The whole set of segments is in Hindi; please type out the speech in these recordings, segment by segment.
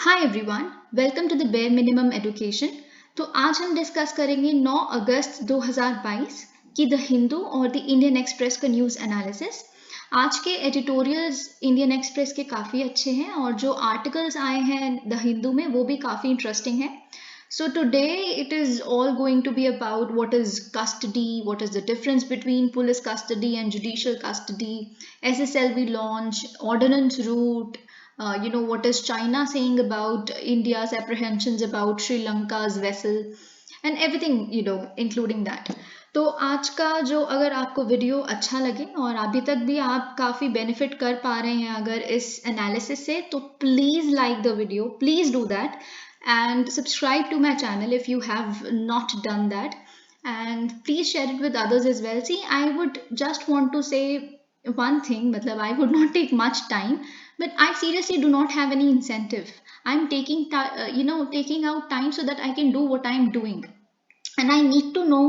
Hi everyone, welcome to the bare minimum education. तो आज हम डिस्कस करेंगे 9 अगस्त 2022 की द हिंदू और द इंडियन एक्सप्रेस का न्यूज़ एनालिसिस। आज के एडिटोरियल्स इंडियन एक्सप्रेस के काफ़ी अच्छे हैं और जो आर्टिकल्स आए हैं द हिंदू में वो भी काफ़ी इंटरेस्टिंग है। So today it is all going to be about what is custody, what is the difference between police custody and judicial custody, SSLV launch, ordinance route, what is China saying about India's apprehensions about Sri Lanka's vessel, and everything, including that. तो आज का जो अगर आपको वीडियो अच्छा लगे और अभी तक भी आप काफ़ी बेनिफिट कर पा रहे हैं अगर इस एनालिसिस से, तो please like the video, please do that and subscribe to my channel if you have not done that, and please share it with others as well. See, I would just want to say one thing, matlab I would not take much time, but I seriously do not have any incentive. I'm taking out time so that I can do what I'm doing, and I need to know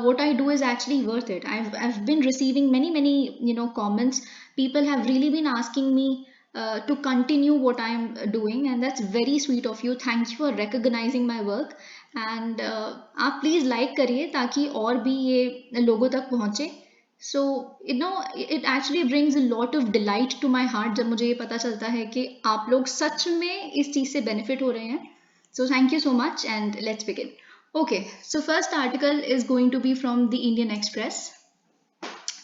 what I do is actually worth it. I've been receiving many comments. People have really been asking me to continue what I am doing, and that's very sweet of you. Thank you for recognizing my work, and आप please like करिए ताकि और भी ये लोगों तक पहुँचे. So it actually brings a lot of delight to my heart जब मुझे ये पता चलता है कि आप लोग सच में इस चीज़ से benefit हो रहे हैं. So thank you so much, and let's begin. Okay, so first article is going to be from the Indian Express.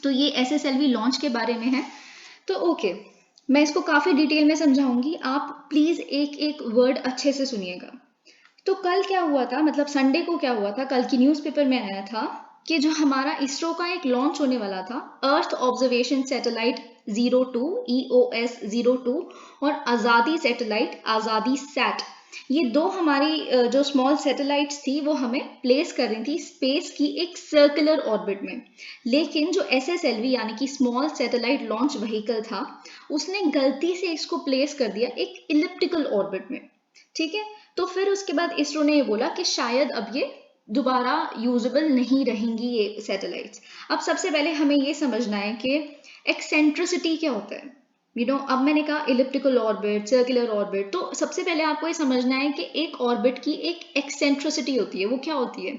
तो ये SSLV लॉन्च के बारे में है. तो ओके, मैं इसको काफ़ी डिटेल में समझाऊंगी, आप प्लीज़ एक एक वर्ड अच्छे से सुनिएगा. तो कल क्या हुआ था, मतलब संडे को क्या हुआ था, कल की न्यूज़पेपर में आया था कि जो हमारा इसरो का एक लॉन्च होने वाला था, अर्थ ऑब्जर्वेशन सैटेलाइट 02 EOS 02 और आज़ादी सैटेलाइट आज़ादी सैट, ये दो हमारी जो स्मॉल सैटेलाइट्स थी वो हमें प्लेस कर रही थी स्पेस की एक सर्कुलर ऑर्बिट में. लेकिन जो SSLV यानी कि स्मॉल सैटेलाइट लॉन्च व्हीकल था, उसने गलती से इसको प्लेस कर दिया एक इलिप्टिकल ऑर्बिट में. ठीक है, तो फिर उसके बाद इसरो ने ये बोला कि शायद अब ये दोबारा यूजेबल नहीं रहेंगी ये सैटेलाइट्स. अब सबसे पहले हमें ये समझना है कि एक्सेंट्रिसिटी क्या होता है. अब मैंने कहा इलिप्टिकल ऑर्बिट, सर्कुलर ऑर्बिट, तो सबसे पहले आपको ये समझना है कि एक ऑर्बिट की एक एक्सेंट्रिसिटी होती है. वो क्या होती है?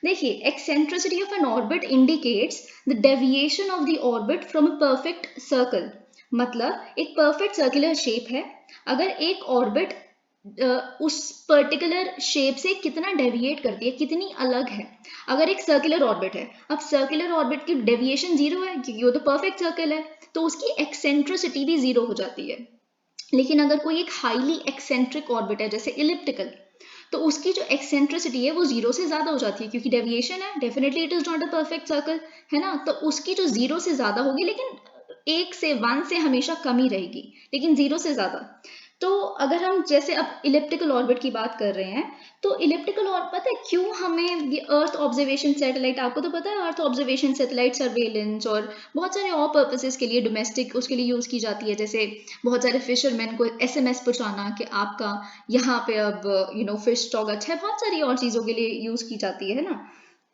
देखिए, eccentricity of N orbit indicates the deviation of the orbit from a perfect circle. मतलब एक परफेक्ट सर्कुलर शेप है, अगर एक ऑर्बिट उस पर्टिकुलर शेप से कितना डेविएट करती है, कितनी अलग है. अगर एक सर्कुलर ऑर्बिट है, अब सर्कुलर ऑर्बिट की डेविएशन जीरो है क्योंकि वो तो परफेक्ट सर्कल है, तो उसकी एक्सेंट्रिसिटी भी जीरो हो जाती है. लेकिन अगर कोई एक हाईली एक्सेंट्रिक ऑर्बिट है जैसे इलिप्टिकल, तो उसकी जो एक्सेंट्रिसिटी है वो जीरो से ज्यादा हो जाती है क्योंकि डेविएशन है, definitely it is not a perfect circle, है ना. तो उसकी जो जीरो से ज्यादा होगी, लेकिन एक से वन से हमेशा कम ही रहेगी, लेकिन जीरो से ज्यादा. तो अगर हम जैसे अब इलिप्टिकल ऑर्बिट की बात कर रहे हैं, तो इलिप्टिकल ऑर्बिट पता है क्यों हमें ये अर्थ ऑब्जर्वेशन सैटेलाइट, आपको तो पता है अर्थ ऑब्जर्वेशन सैटेलाइट सर्वेलेंस और बहुत सारे और पर्पसेस के लिए, डोमेस्टिक उसके लिए यूज़ की जाती है. जैसे बहुत सारे फिशरमैन को SMS पहुंचाना कि आपका यहाँ पे अब फिश स्टॉक अच्छा है, बहुत सारी और चीज़ों के लिए यूज़ की जाती है ना.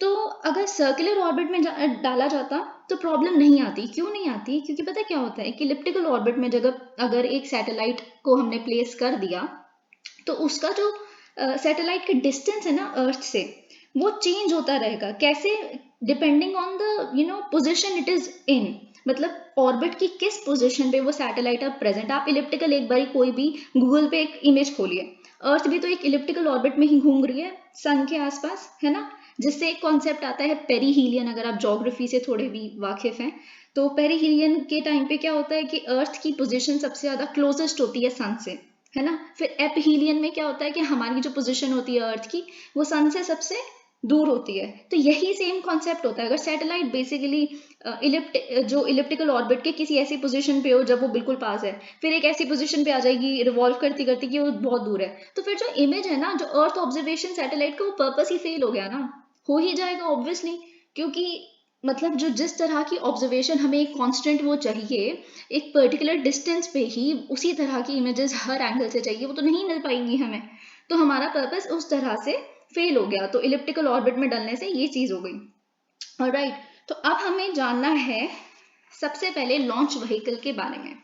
तो अगर सर्कुलर ऑर्बिट में डाला जाता तो प्रॉब्लम नहीं आती. क्यों नहीं आती? क्योंकि पता क्या होता है कि इलिप्टिकल ऑर्बिट में जगह अगर एक सैटेलाइट को हमने प्लेस कर दिया, तो उसका जो सैटेलाइट का डिस्टेंस है ना अर्थ से, वो चेंज होता रहेगा. कैसे? Depending on the position it is in. मतलब ऑर्बिट की किस पोजिशन पे वो सैटेलाइट अब प्रेजेंट. आप इलिप्टिकल एक बारी कोई भी गूगल पे एक इमेज खोलिए, अर्थ भी तो एक इलिप्टिकल ऑर्बिट में ही घूम रही है सन के आसपास, है ना. जिससे एक कॉन्सेप्ट आता है पेरीहीलियन. अगर आप ज्योग्राफी से थोड़े भी वाकिफ हैं, तो पेरीहीलियन के टाइम पे क्या होता है कि अर्थ की पोजीशन सबसे ज्यादा क्लोजेस्ट होती है सन से, है ना. फिर एपहीलियन में क्या होता है कि हमारी जो पोजीशन होती है अर्थ की, वो सन से सबसे दूर होती है. तो यही सेम कॉन्सेप्ट होता है. अगर सैटेलाइट बेसिकली जो इलिप्टिकल ऑर्बिट के किसी ऐसी पोजीशन पे हो जब वो बिल्कुल पास है, फिर एक ऐसी पोजीशन पे आ जाएगी रिवॉल्व करती करती कि वो बहुत दूर है, तो फिर जो इमेज है ना, जो अर्थ ऑब्जर्वेशन सैटेलाइट का, वो पर्पस ही फेल हो गया ना. हो ही जाएगा ऑब्वियसली, क्योंकि मतलब जो जिस तरह की ऑब्जर्वेशन हमें एक कांस्टेंट वो चाहिए, एक पर्टिकुलर डिस्टेंस पे ही उसी तरह की इमेजेस हर एंगल से चाहिए, वो तो नहीं मिल पाएंगी हमें. तो हमारा पर्पस उस तरह से फेल हो गया. तो इलिप्टिकल ऑर्बिट में डलने से ये चीज हो गई. ऑलराइट, तो अब हमें जानना है सबसे पहले लॉन्च व्हीकल के बारे में.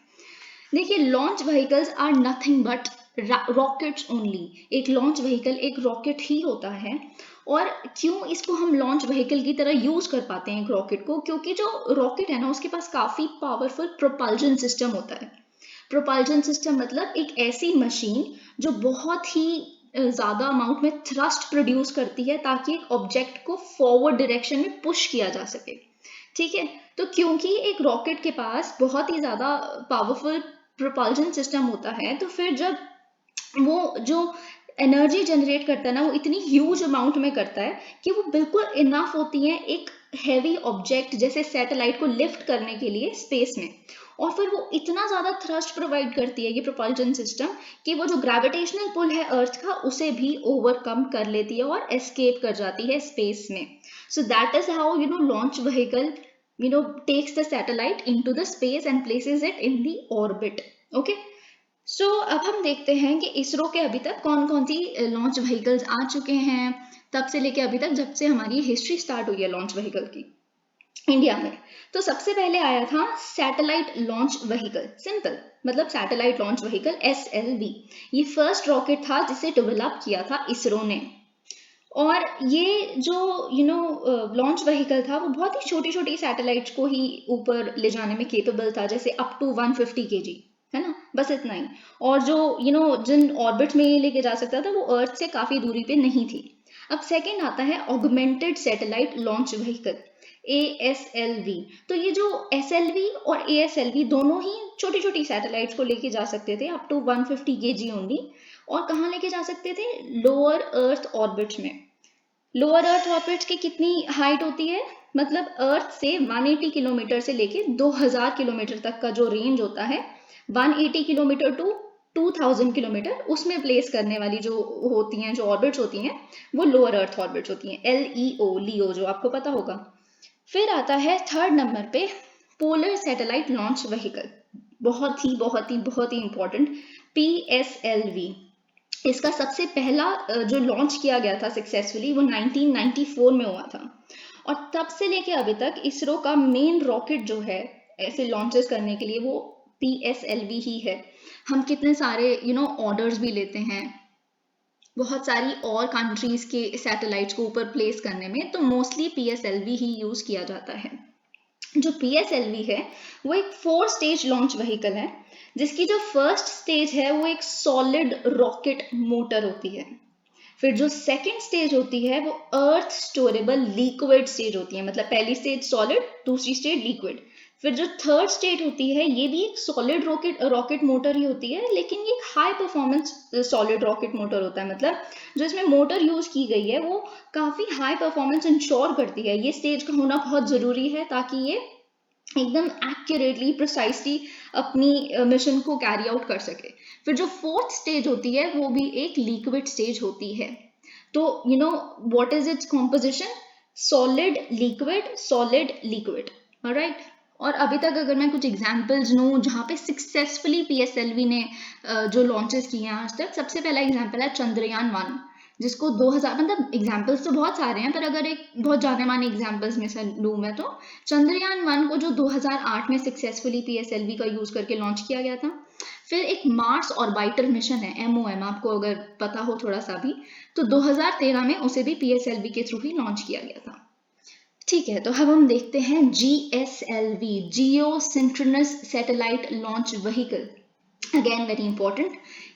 देखिए, launch vehicles are nothing but rockets only, एक लॉन्च व्हीकल एक रॉकेट ही होता है। और क्यों इसको हम लॉन्च व्हीकल की तरह यूज कर पाते हैं एक रॉकेट को, क्योंकि जो रॉकेट है ना उसके पास काफी पावरफुल प्रोपल्जन सिस्टम होता है। प्रोपल्जन सिस्टम मतलब एक ऐसी मशीन जो बहुत ही ज्यादा अमाउंट में थ्रस्ट प्रोड्यूस करती है ताकि एक ऑब्जेक्ट को फॉरवर्ड डायरेक्शन में पुश किया जा सके। ठीक है, तो क्योंकि एक रॉकेट के पास बहुत ही ज्यादा पावरफुल प्रोपल्जन सिस्टम होता है, तो फिर जब वो जो एनर्जी जनरेट करता है ना वो इतनी ह्यूज अमाउंट में करता है कि वो बिल्कुल इनफ होती है एक हैवी ऑब्जेक्ट जैसे सैटेलाइट को लिफ्ट करने के लिए स्पेस में। और फिर वो इतना ज्यादा थ्रस्ट प्रोवाइड करती है ये प्रोपल्जन सिस्टम कि वो जो ग्रेविटेशनल पुल है अर्थ का उसे भी ओवरकम कर लेती है और एस्केप कर जाती है स्पेस में। सो that is how launch vehicle takes the satellite into the space and places it in the orbit. Okay, सो अब हम देखते हैं कि इसरो के अभी तक कौन कौन सी लॉन्च व्हीकल्स आ चुके हैं तब से लेके अभी तक, जब से हमारी हिस्ट्री स्टार्ट हुई है लॉन्च व्हीकल की इंडिया में। तो सबसे पहले आया था सैटेलाइट लॉन्च व्हीकल, सिंपल मतलब सैटेलाइट लॉन्च व्हीकल SLV। ये फर्स्ट रॉकेट था जिसे डेवलप किया था इसरो ने। और ये जो लॉन्च व्हीकल था वो बहुत ही छोटी छोटी सैटेलाइट्स को ही ऊपर ले जाने में केपेबल था, जैसे अप टू 150 kg, है ना, बस इतना ही। और जो जिन ऑर्बिट में ये लेके जा सकता था वो अर्थ से काफी दूरी पे नहीं थी। अब सेकंड आता है augmented satellite launch vehicle ASLV। तो ये जो SLV और ASLV दोनों ही छोटी छोटी सैटेलाइट्स को लेके जा सकते थे अप टू 150 kg ओनली। और कहाँ लेके जा सकते थे? लोअर अर्थ ऑर्बिट में। लोअर अर्थ ऑर्बिट की कितनी हाइट होती है? मतलब अर्थ से 180 किलोमीटर से लेके 2000 किलोमीटर तक का जो रेंज होता है, 180 किलोमीटर टू 2000 किलोमीटर, उसमें प्लेस करने वाली जो होती हैं, जो ऑर्बिट्स होती हैं, वो लोअर अर्थ ऑर्बिट्स होती हैं, LEO, लियो, जो आपको पता होगा। फिर आता है थर्ड नंबर पे पोलर सैटेलाइट लॉन्च व्हीकल, बहुत ही बहुत ही बहुत ही इंपॉर्टेंट, PSLV। इसका सबसे पहला जो लॉन्च किया गया था सक्सेसफुली वो 1994 में हुआ था। और तब से लेके अभी तक इसरो का मेन रॉकेट जो है ऐसे लॉन्चेस करने के लिए वो PSLV ही है। हम कितने सारे ऑर्डर्स भी लेते हैं बहुत सारी और कंट्रीज के सैटेलाइट्स को ऊपर प्लेस करने में, तो मोस्टली PSLV ही यूज किया जाता है। जो PSLV है वो एक 4 स्टेज लॉन्च व्हीकल है, जिसकी जो फर्स्ट स्टेज है वो एक सॉलिड रॉकेट मोटर होती है। फिर जो सेकंड स्टेज होती है वो अर्थ स्टोरेबल लिक्विड स्टेज होती है, मतलब पहली स्टेज सॉलिड, दूसरी स्टेज लिक्विड। फिर जो थर्ड स्टेज होती है ये भी एक सॉलिड रॉकेट मोटर ही होती है, लेकिन ये high performance solid rocket motor होता है, मतलब जो इसमें मोटर यूज की गई है वो काफी हाई परफॉर्मेंस इंश्योर करती है। ये स्टेज का होना बहुत जरूरी है ताकि ये एकदम एक्यूरेटली प्रिसाइसली अपनी मिशन को कैरी आउट कर सके। फिर जो फोर्थ स्टेज होती है वो भी एक लिक्विड स्टेज होती है। तो what is its composition? Solid liquid, solid liquid, alright. और अभी तक अगर मैं कुछ एग्जांपल्स लूँ जहाँ पे सक्सेसफुली PSLV ने जो लॉन्चेस किए हैं आज तक, सबसे पहला एग्जांपल है चंद्रयान 1, जिसको 2000, मतलब एग्जाम्पल्स तो बहुत सारे हैं पर अगर एक बहुत जाने माने एग्जाम्पल्स में से लूँ मैं तो चंद्रयान 1 को जो 2008 में सक्सेसफुली PSLV का यूज करके लॉन्च किया गया था। फिर एक मार्स ऑर्बिटर मिशन है MOM, आपको अगर पता हो थोड़ा सा भी, तो 2013 में उसे भी PSLV के थ्रू ही लॉन्च किया गया था। ठीक है, तो अब हम देखते हैं GSLV, geosynchronous satellite launch vehicle. Again very important,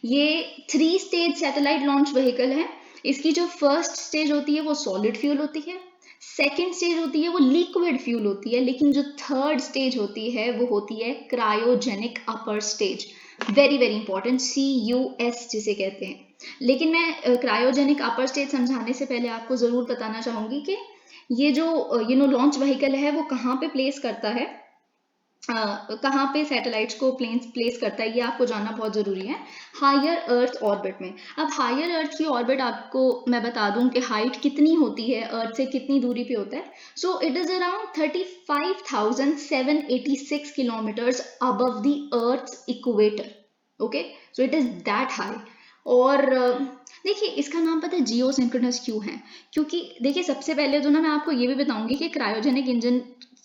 ये 3 स्टेज सैटेलाइट लॉन्च व्हीकल है। इसकी जो फर्स्ट स्टेज होती है वो सॉलिड फ्यूल होती है, सेकेंड स्टेज होती है वो लिक्विड फ्यूल होती है, लेकिन जो थर्ड स्टेज होती है वो होती है cryogenic upper stage. Very very important, CUS जिसे कहते हैं। लेकिन मैं क्रायोजेनिक अपर स्टेज समझाने से पहले आपको जरूर बताना चाहूंगी कि ये जो लॉन्च व्हीकल है वो कहाँ पे प्लेस करता है, कहाँ पे सैटेलाइट्स को प्लेस करता है, ये आपको जानना बहुत जरूरी है। हायर अर्थ ऑर्बिट में। अब हायर अर्थ की ऑर्बिट आपको मैं बता दूं कि हाइट कितनी होती है, अर्थ से कितनी दूरी पे होता है। So it is around 35,786 kilometres above the earth equator. Okay, so it is that high. और देखिए इसका नाम पता है जियो सिंक्रोनस क्यों है? क्योंकि देखिए सबसे पहले तो ना मैं आपको ये भी बताऊंगी कि क्रायोजेनिक इंजन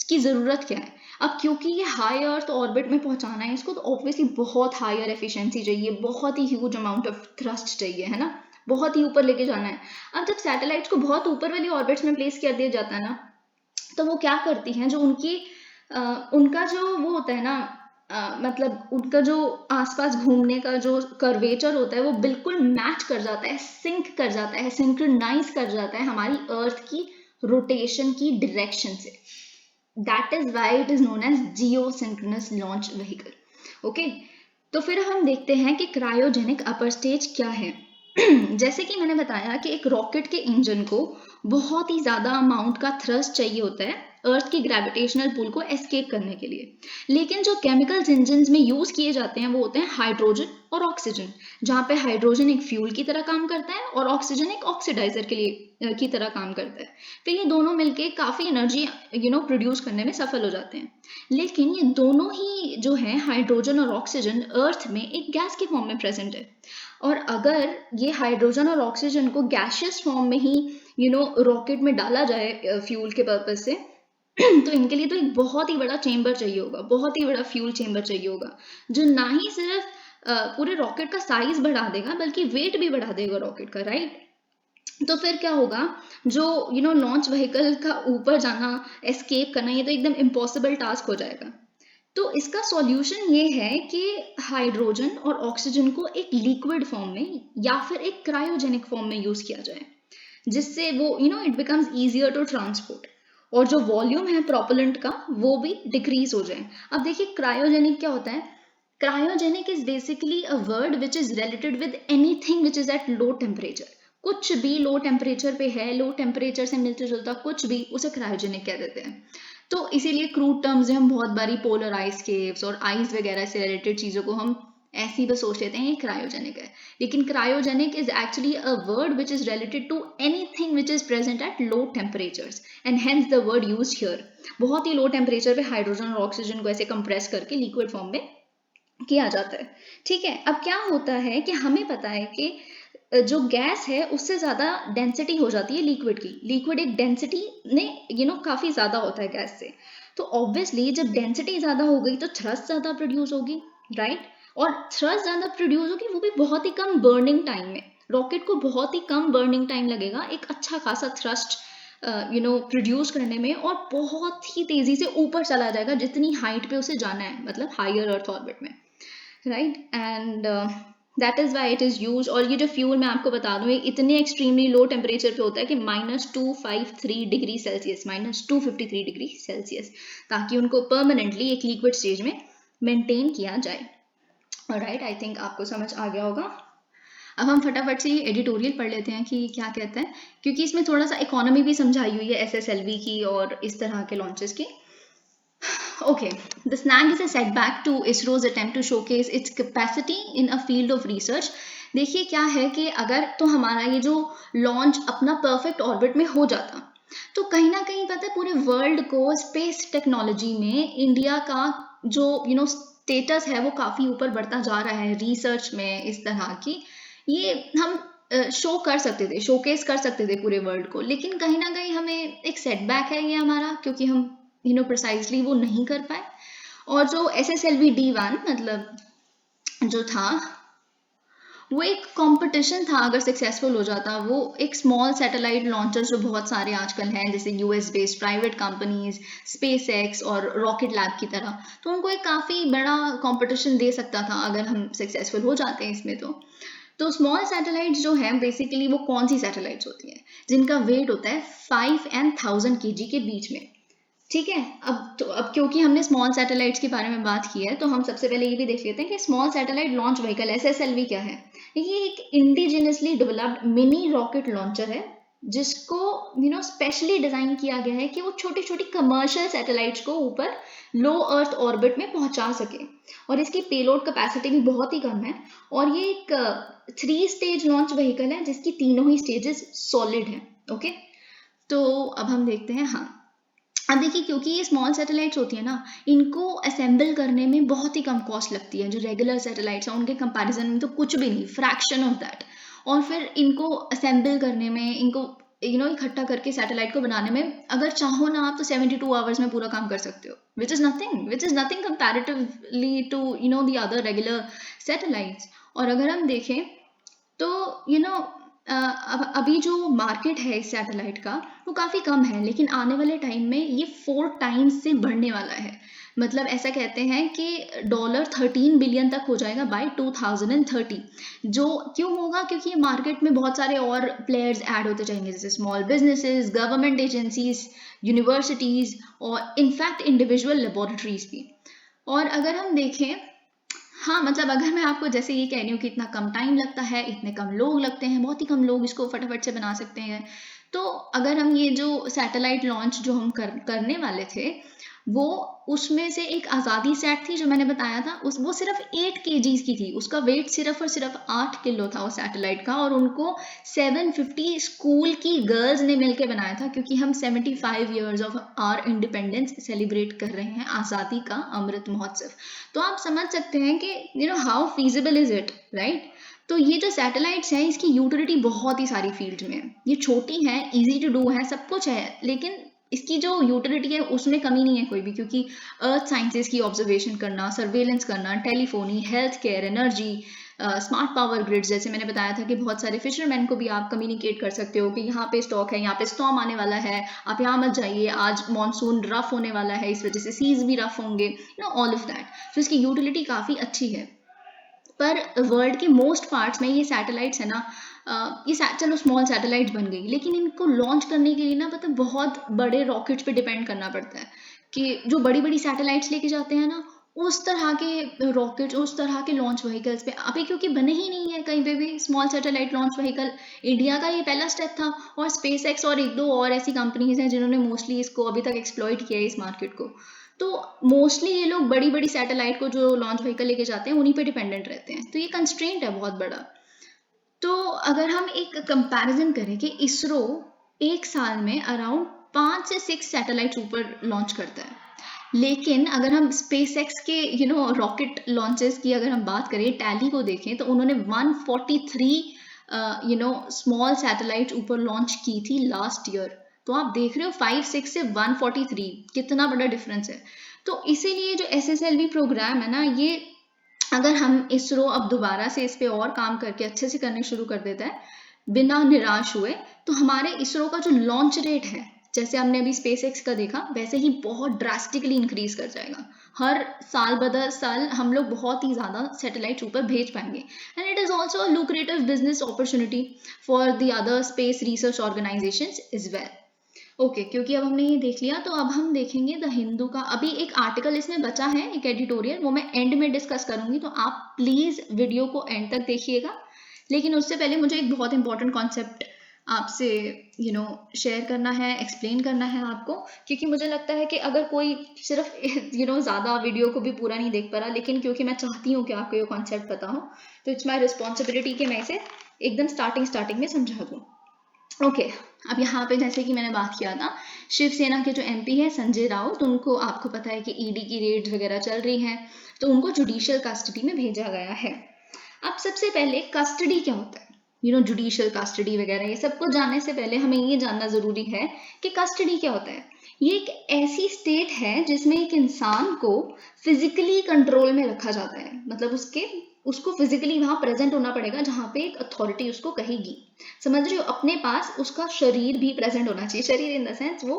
की जरूरत क्या है। अब क्योंकि ये हाई अर्थ ऑर्बिट में पहुंचाना है इसको, तो ऑब्वियसली बहुत हायर एफिशिएंसी चाहिए, बहुत ही ह्यूज अमाउंट ऑफ थ्रस्ट चाहिए, है ना, बहुत ही ऊपर लेके जाना है। अब जब सैटेलाइट्स को बहुत ऊपर वाली ऑर्बिट्स में प्लेस कर दिया जाता है ना, तो वो क्या करती हैं, जो उनका जो वो होता है ना, मतलब उनका जो आसपास घूमने का जो कर्वेचर होता है वो बिल्कुल मैच कर जाता है, सिंक कर जाता है, सिंक्रोनाइज कर जाता है हमारी अर्थ की रोटेशन की डायरेक्शन से। That is why it is known as geosynchronous launch vehicle. Okay, तो फिर हम देखते हैं कि क्रायोजेनिक अपर स्टेज क्या है। जैसे कि मैंने बताया कि एक रॉकेट के इंजन को बहुत ही ज्यादा अमाउंट का थ्रस्ट चाहिए होता है अर्थ की ग्रेविटेशनल पुल को एस्केप करने के लिए, लेकिन जो केमिकल्स इंजन में यूज किए जाते हैं वो होते हैं हाइड्रोजन और ऑक्सीजन, जहाँ पे हाइड्रोजन एक फ्यूल की तरह काम करता है और ऑक्सीजन एक ऑक्सीडाइजर के लिए की तरह काम करता है। फिर ये दोनों मिलके काफी एनर्जी प्रोड्यूस करने में सफल हो जाते हैं। लेकिन ये दोनों ही जो है हाइड्रोजन और ऑक्सीजन अर्थ में एक गैस के फॉर्म में प्रेजेंट है, और अगर ये हाइड्रोजन और ऑक्सीजन को गैसियस फॉर्म में ही रॉकेट में डाला जाए फ्यूल के पर्पज से, तो इनके लिए तो एक बहुत ही बड़ा चेम्बर चाहिए होगा, बहुत ही बड़ा फ्यूल चेम्बर चाहिए होगा, जो ना ही सिर्फ पूरे रॉकेट का साइज बढ़ा देगा बल्कि वेट भी बढ़ा देगा रॉकेट का, राइट। तो फिर क्या होगा, जो लॉन्च व्हीकल का ऊपर जाना, एस्केप करना, ये तो एकदम इम्पॉसिबल टास्क हो जाएगा। तो इसका सॉल्यूशन ये है कि हाइड्रोजन और ऑक्सीजन को एक लिक्विड फॉर्म में या फिर एक क्रायोजेनिक फॉर्म में यूज किया जाए, जिससे वो it becomes easier to transport, और जो वॉल्यूम है प्रोपेलेंट का वो भी डिक्रीज हो जाए। अब देखिए क्रायोजेनिक क्या होता है। Cryogenic is basically a word which is related with anything which is at low temperature. कुछ भी लो टेम्परेचर पे है, लो टेम्परेचर से मिलता जुलता कुछ भी, उसे क्रायोजेनिक कह देते हैं। तो इसीलिए क्रूड टर्म्स में हम बहुत बारी पोलर आइस केव्स और आइस वगैरह से रिलेटेड चीजों को हम ऐसे ही बस सोच लेते हैं ये क्रायोजेनिक है, लेकिन cryogenic is actually a word which is related to anything which is present at low temperatures, and hence the word used here. बहुत ही लो टेम्परेचर पे हाइड्रोजन और ऑक्सीजन को ऐसे कंप्रेस करके लिक्विड फॉर्म में किया जाता है। ठीक है, अब क्या होता है कि हमें पता है कि जो गैस है उससे ज्यादा डेंसिटी हो जाती है लिक्विड की। लिक्विड एक डेंसिटी ने काफी ज्यादा होता है गैस से, तो ऑब्वियसली जब डेंसिटी ज्यादा हो गई तो थ्रस्ट ज्यादा प्रोड्यूस होगी, राइट। और थ्रस्ट ज्यादा प्रोड्यूस होगी वो भी बहुत ही कम बर्निंग टाइम में। रॉकेट को बहुत ही कम बर्निंग टाइम लगेगा एक अच्छा खासा थ्रस्ट प्रोड्यूस करने में, और बहुत ही तेजी से ऊपर चला जाएगा जितनी हाइट पे उसे जाना है, मतलब हायर अर्थ ऑर्बिट में, right. And that is why it is use. और ये जो फ्यूल मैं आपको बता दूं, ये इतने एक्सट्रीमली लो टेम्परेचर पे होता है कि -253 डिग्री सेल्सियस, -253 डिग्री सेल्सियस, ताकि उनको परमानेंटली एक लिक्विड स्टेज में मेंटेन किया जाए। ऑलराइट, आई थिंक आपको समझ आ गया होगा। अब हम फटाफट से एडिटोरियल पढ़ लेते हैं कि क्या कहता है, क्योंकि इसमें थोड़ा सा इकोनॉमी भी समझाई हुई है SSLV की और इस तरह के लॉन्चेस की। Okay, the snag is a setback to ISRO's attempt to showcase its capacity in a field of research. देखिए क्या है कि अगर तो हमारा ये जो लॉन्च अपना परफेक्ट ऑर्बिट में हो जाता, तो कहीं ना कहीं पता है पूरे वर्ल्ड को स्पेस टेक्नोलॉजी में इंडिया का जो स्टेटस है वो काफी ऊपर बढ़ता जा रहा है रिसर्च में, इस तरह की ये हम शो कर सकते थे, शोकेस कर सकते थे पूरे वर्ल्ड को। लेकिन कहीं ना कहीं हमें एक सेटबैक है ये हमारा, क्योंकि हम प्रिसाइजली वो नहीं कर पाए। और जो SSLV D1 मतलब जो था वो एक कंपटीशन था, अगर सक्सेसफुल हो जाता वो एक स्मॉल सैटेलाइट लॉन्चर जो बहुत सारे आजकल हैं, जैसे US based private companies SpaceX और रॉकेट लैब की तरह, तो उनको एक काफ़ी बड़ा कंपटीशन दे सकता था अगर हम सक्सेसफुल हो जाते हैं इसमें। तो स्मॉल सैटेलाइट्स जो है बेसिकली वो कौन सी सैटेलाइट्स होती हैं जिनका वेट होता है 5 and 1000 kg के बीच में। ठीक है, अब क्योंकि हमने स्मॉल सैटेलाइट्स के बारे में बात की है, तो हम सबसे पहले ये भी देख लेते हैं कि small satellite launch vehicle SSLV क्या है। ये एक indigenously developed mini rocket launcher है, जिसको स्पेशली डिजाइन किया गया है कि वो छोटी छोटी कमर्शियल सैटेलाइट्स को ऊपर लो अर्थ ऑर्बिट में पहुंचा सके, और इसकी पेलोड कैपेसिटी भी बहुत ही कम है। और ये एक 3 स्टेज लॉन्च व्हीकल है जिसकी तीनों ही स्टेजेस सॉलिड है। ओके, तो अब हम देखते हैं। हाँ, अब देखिए क्योंकि ये स्मॉल सैटेलाइट्स होती है ना, इनको असेंबल करने में बहुत ही कम कॉस्ट लगती है। जो रेगुलर सैटेलाइट्स हैं उनके कंपैरिजन में तो कुछ भी नहीं, फ्रैक्शन ऑफ दैट। और फिर इनको असेंबल करने में, इनको इकट्ठा करके सैटेलाइट को बनाने में अगर चाहो ना आप तो 72 आवर्स में पूरा काम कर सकते हो, which is nothing comparatively to the other regular satellites. और अगर हम देखें तो अब अभी जो मार्केट है इस सैटेलाइट का वो काफ़ी कम है, लेकिन आने वाले टाइम में ये 4 टाइम्स से बढ़ने वाला है। मतलब ऐसा कहते हैं कि $13 बिलियन तक हो जाएगा बाय 2030। जो क्यों होगा? क्योंकि ये मार्केट में बहुत सारे और प्लेयर्स ऐड होते जाएंगे, जैसे small businesses, government agencies, universities और इनफैक्ट इंडिविजुअल लेबोरेटरीज भी। और अगर हम देखें, हाँ मतलब अगर मैं आपको जैसे ये कह रही हूँ कि इतना कम टाइम लगता है, इतने कम लोग लगते हैं, बहुत ही कम लोग इसको फटाफट से बना सकते हैं, तो अगर हम ये जो सैटेलाइट लॉन्च जो हम करने वाले थे वो उसमें से एक आज़ादी सैट थी जो मैंने बताया था, वो सिर्फ 8 kgs की थी, उसका वेट सिर्फ और सिर्फ 8 किलो था वो सैटेलाइट का, और उनको 750 स्कूल की गर्ल्स ने मिलकर बनाया था, क्योंकि हम 75 years of our independence celebrate कर रहे हैं, आज़ादी का अमृत महोत्सव। तो आप समझ सकते हैं कि how feasible is it, right? तो ये जो सैटेलाइट्स हैं इसकी यूटिलिटी बहुत ही सारी फील्ड में है, ये छोटी है, इजी टू डू है, सब कुछ है, लेकिन इसकी जो यूटिलिटी है उसमें कमी नहीं है कोई भी, क्योंकि अर्थ साइंसेस की ऑब्जर्वेशन करना, सर्वेलेंस करना, telephony, health care, energy, smart power grids, जैसे मैंने बताया था कि बहुत सारे फिशरमैन को भी आप कम्युनिकेट कर सकते हो कि यहाँ पे स्टॉक है, यहाँ पे स्टॉर्म आने वाला है, आप यहाँ मत जाइए, आज मानसून रफ होने वाला है, इस वजह से सीज भी रफ होंगे, ऑल ऑफ दैट। तो इसकी यूटिलिटी काफ़ी अच्छी है। पर वर्ल्ड के मोस्ट पार्ट्स में ये सैटेलाइट्स है ना, चलो स्मॉल सैटेलाइट्स बन गई, लेकिन इनको लॉन्च करने के लिए ना मतलब बहुत बड़े रॉकेट्स पे डिपेंड करना पड़ता है, कि जो बड़ी बड़ी सैटेलाइट्स लेके जाते हैं ना उस तरह के रॉकेट्स, उस तरह के लॉन्च व्हीकल्स पे अभी क्योंकि बने ही नहीं है कहीं पे भी small satellite launch vehicle. India का ये पहला स्टेप था, और स्पेस एक्स और एक दो और ऐसी कंपनीज हैं जिन्होंने मोस्टली इसको अभी तक एक्सप्लॉइट किया है इस मार्केट को। तो मोस्टली ये लोग बड़ी बड़ी सैटेलाइट को जो लॉन्च व्हीकल लेके जाते हैं उन्हीं पे डिपेंडेंट रहते हैं, तो ये कंस्ट्रेंट है बहुत बड़ा। तो अगर हम एक कंपैरिजन करें कि इसरो एक साल में अराउंड 5 से 6 सैटेलाइट्स ऊपर लॉन्च करता है, लेकिन अगर हम स्पेस एक्स के रॉकेट लॉन्चेस की अगर हम बात करें, टैली को देखें, तो उन्होंने 143 स्मॉल सैटेलाइट ऊपर लॉन्च की थी लास्ट ईयर। तो आप देख रहे हो 5-6 से 143 कितना बड़ा डिफरेंस है। तो इसीलिए जो SSLV प्रोग्राम है ना, ये अगर हम इसरो अब दोबारा से इस पे और काम करके अच्छे से करने शुरू कर देता है बिना निराश हुए, तो हमारे इसरो का जो लॉन्च रेट है, जैसे हमने अभी स्पेस एक्स का देखा, वैसे ही बहुत ड्रास्टिकली इंक्रीज कर जाएगा। हर साल बदर साल हम लोग बहुत ही ज़्यादा सैटेलाइट ऊपर भेज पाएंगे, and it is also a lucrative business opportunity for the other space research organisations is well. Okay, क्योंकि अब हमने ये देख लिया तो अब हम देखेंगे द हिंदू का अभी एक आर्टिकल इसमें बचा है, एक एडिटोरियल, वो मैं एंड में डिस्कस करूंगी, तो आप प्लीज वीडियो को एंड तक देखिएगा। लेकिन उससे पहले मुझे एक बहुत इंपॉर्टेंट कॉन्सेप्ट आपसे शेयर करना है, एक्सप्लेन करना है आपको, क्योंकि मुझे लगता है कि अगर कोई सिर्फ ज़्यादा वीडियो को भी पूरा नहीं देख पा रहा, लेकिन क्योंकि मैं चाहती हूँ कि आपको ये कॉन्सेप्ट पता हो, तो इट्स माई रिस्पॉन्सिबिलिटी कि मैं इसे एकदम स्टार्टिंग में समझा दूँ। ओके, अब यहाँ पे जैसे कि मैंने बात किया था, शिवसेना के जो MP है संजय राउत, उनको आपको पता है कि ED की रेड्स वगैरह चल रही हैं, तो उनको जुडिशियल कस्टडी में भेजा गया है। अब सबसे पहले कस्टडी क्या होता है, जुडिशियल कस्टडी वगैरह ये सब कुछ जानने से पहले हमें ये जानना जरूरी है कि कस्टडी क्या होता है। ये एक ऐसी स्टेट है जिसमें एक इंसान को फिजिकली कंट्रोल में रखा जाता है, मतलब उसको फिजिकली वहां प्रेजेंट होना पड़ेगा जहां पे एक अथॉरिटी उसको कहेगी। समझ रहे हो, अपने पास उसका शरीर भी प्रेजेंट होना चाहिए, शरीर इन द सेंस वो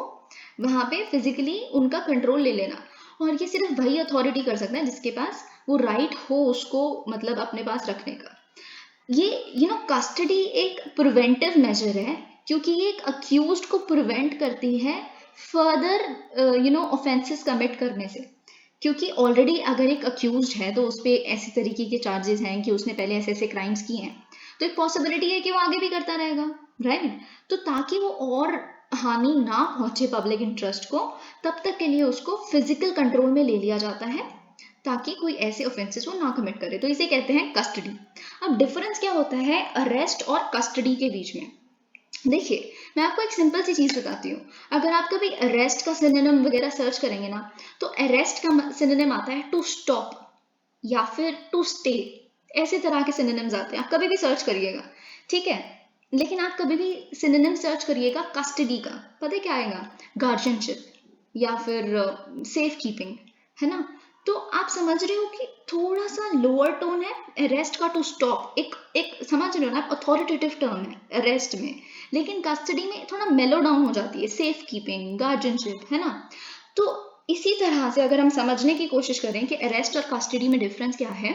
वहां पे फिजिकली उनका कंट्रोल ले लेना, और ये सिर्फ वही अथॉरिटी कर सकता है जिसके पास वो राइट हो उसको मतलब अपने पास रखने का। ये कस्टडी एक प्रिवेंटिव मेजर है, क्योंकि ये एक अक्यूज्ड को प्रिवेंट करती है फर्दर ऑफेंसेस कमिट करने से। क्योंकि ऑलरेडी अगर एक अक्यूज्ड है तो उस पर ऐसे तरीके के चार्जेस हैं कि उसने पहले ऐसे ऐसे क्राइम्स किए हैं, तो एक पॉसिबिलिटी है कि वो आगे भी करता रहेगा, राइट? तो ताकि वो और हानि ना पहुंचे पब्लिक इंटरेस्ट को, तब तक के लिए उसको फिजिकल कंट्रोल में ले लिया जाता है, ताकि कोई ऐसे ऑफेंसेस वो ना कमिट करे, तो इसे कहते हैं कस्टडी। अब डिफरेंस क्या होता है अरेस्ट और कस्टडी के बीच में? देखिए, मैं आपको एक सिंपल सी चीज बताती हूँ। अगर आप कभी अरेस्ट का सिनोनिम वगैरह सर्च करेंगे ना, तो अरेस्ट का सिनोनिम आता है टू स्टॉप या फिर टू स्टे, ऐसे तरह के सिनोनिम्स आते हैं, आप कभी भी सर्च करिएगा, ठीक है? लेकिन आप कभी भी सिनोनिम सर्च करिएगा कस्टडी का, पता है क्या आएगा? गार्जियनशिप या फिर सेफ कीपिंग, है ना? तो आप समझ रहे हो कि थोड़ा सा लोअर टोन है अरेस्ट का, टू स्टॉप, एक एक समझ रहे हो ना, अथॉरिटेटिव टर्म है अरेस्ट में, लेकिन कस्टडी में थोड़ा मेलो डाउन हो जाती है, सेफ कीपिंग, गार्जियनशिप, है ना? तो इसी तरह से अगर हम समझने की कोशिश करें कि अरेस्ट और कस्टडी में डिफरेंस क्या है,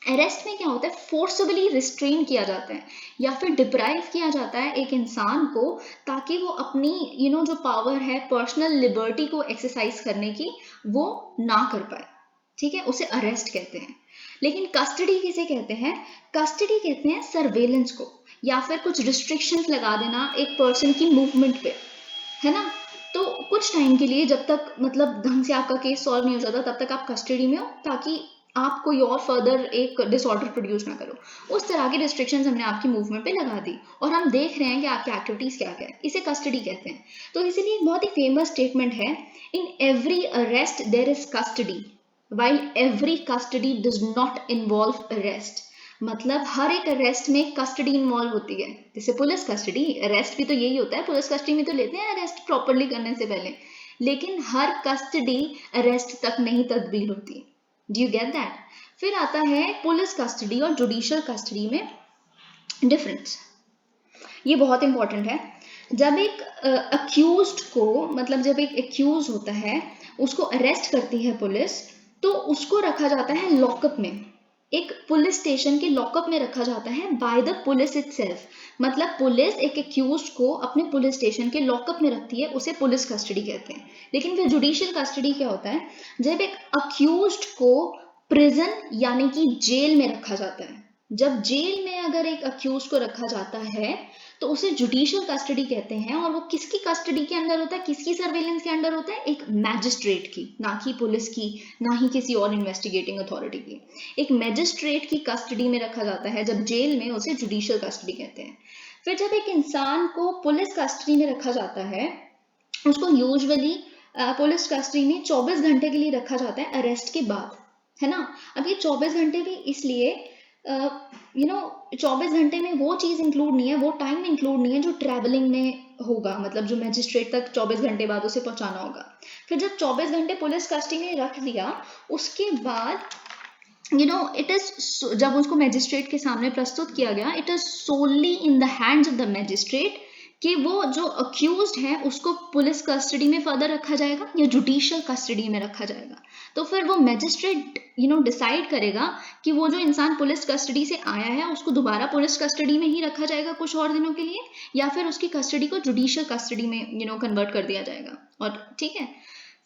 अरेस्ट में क्या होता है, फोर्सबली रिस्ट्रेन किया जाता है या फिर डिप्राइव किया जाता है एक इंसान को, ताकि वो अपनी जो पावर है पर्सनल लिबर्टी को एक्सरसाइज करने की, वो ना कर पाए, ठीक है, उसे अरेस्ट कहते हैं। लेकिन कस्टडी किसे कहते हैं? कस्टडी कहते हैं सर्वेलेंस को, या फिर कुछ रिस्ट्रिक्शंस लगा देना एक पर्सन की मूवमेंट पे, है ना? तो कुछ टाइम के लिए, जब तक मतलब ढंग से आपका केस सॉल्व नहीं हो जाता, तब तक आप कस्टडी में हो, ताकि आप कोई और फर्दर एक डिसऑर्डर प्रोड्यूस ना करो। उस तरह की रिस्ट्रिक्शंस हमने आपकी मूवमेंट पे लगा दी, और हम देख रहे हैं कि आपकी एक्टिविटीज क्या क्या है, इसे कस्टडी कहते हैं। तो इसीलिए एक बहुत ही फेमस स्टेटमेंट है, in every arrest there is custody while every custody does not involve arrest। मतलब हर एक अरेस्ट में कस्टडी इन्वॉल्व होती है, जैसे पुलिस कस्टडी, अरेस्ट भी तो यही होता है, पुलिस कस्टडी में तो लेते हैं अरेस्ट प्रॉपरली करने से पहले, लेकिन हर कस्टडी अरेस्ट तक नहीं तब्दील होती। Do you get that? फिर आता है पुलिस कस्टडी और जुडिशियल कस्टडी में डिफरेंस। ये बहुत इंपॉर्टेंट है। जब एक अक्यूज्ड को, मतलब जब एक अक्यूज होता है, उसको अरेस्ट करती है पुलिस, तो उसको रखा जाता है लॉकअप में, एक पुलिस स्टेशन के लॉकअप में रखा जाता है बाय द पुलिस इटसेल्फ। मतलब पुलिस एक अक्यूज्ड को अपने पुलिस स्टेशन के लॉकअप में रखती है, उसे पुलिस कस्टडी कहते हैं। लेकिन फिर जुडिशियल कस्टडी क्या होता है? जब एक अक्यूज्ड को प्रिजन यानी कि जेल में रखा जाता है। जब जेल में अगर एक अक्यूज को रखा जाता है तो उसे जुडिशियल कस्टडी कहते हैं, और वो किसकी कस्टडी के अंदर होता है, किसकी सर्वेलेंस के अंदर होता है? एक मैजिस्ट्रेट की, ना कि पुलिस की, ना ही किसी और इन्वेस्टिगेटिंग अथॉरिटी की। एक मैजिस्ट्रेट की कस्टडी में रखा जाता है जब जेल में, उसे जुडिशियल कस्टडी कहते हैं। फिर जब एक इंसान को पुलिस कस्टडी में रखा जाता है, उसको यूजुअली पुलिस कस्टडी में 24 घंटे के लिए रखा जाता है अरेस्ट के बाद, है ना? अब ये 24 घंटे भी इसलिए 24 घंटे में वो चीज इंक्लूड नहीं है, वो टाइम इंक्लूड नहीं है जो ट्रैवलिंग में होगा, मतलब जो मैजिस्ट्रेट तक 24 घंटे बाद उसे पहुंचाना होगा। फिर जब 24 घंटे पुलिस कस्टडी में रख दिया, उसके बाद इट इज, जब उसको मैजिस्ट्रेट के सामने प्रस्तुत किया गया, it is solely in the hands of the magistrate कि वो जो अक्यूज्ड है उसको पुलिस कस्टडी में फर्दर रखा जाएगा या जुडिशियल कस्टडी में रखा जाएगा। तो फिर वो मैजिस्ट्रेट डिसाइड करेगा कि वो जो इंसान पुलिस कस्टडी से आया है उसको दोबारा पुलिस कस्टडी में ही रखा जाएगा कुछ और दिनों के लिए, या फिर उसकी कस्टडी को जुडिशियल कस्टडी में कन्वर्ट कर दिया जाएगा। और ठीक है,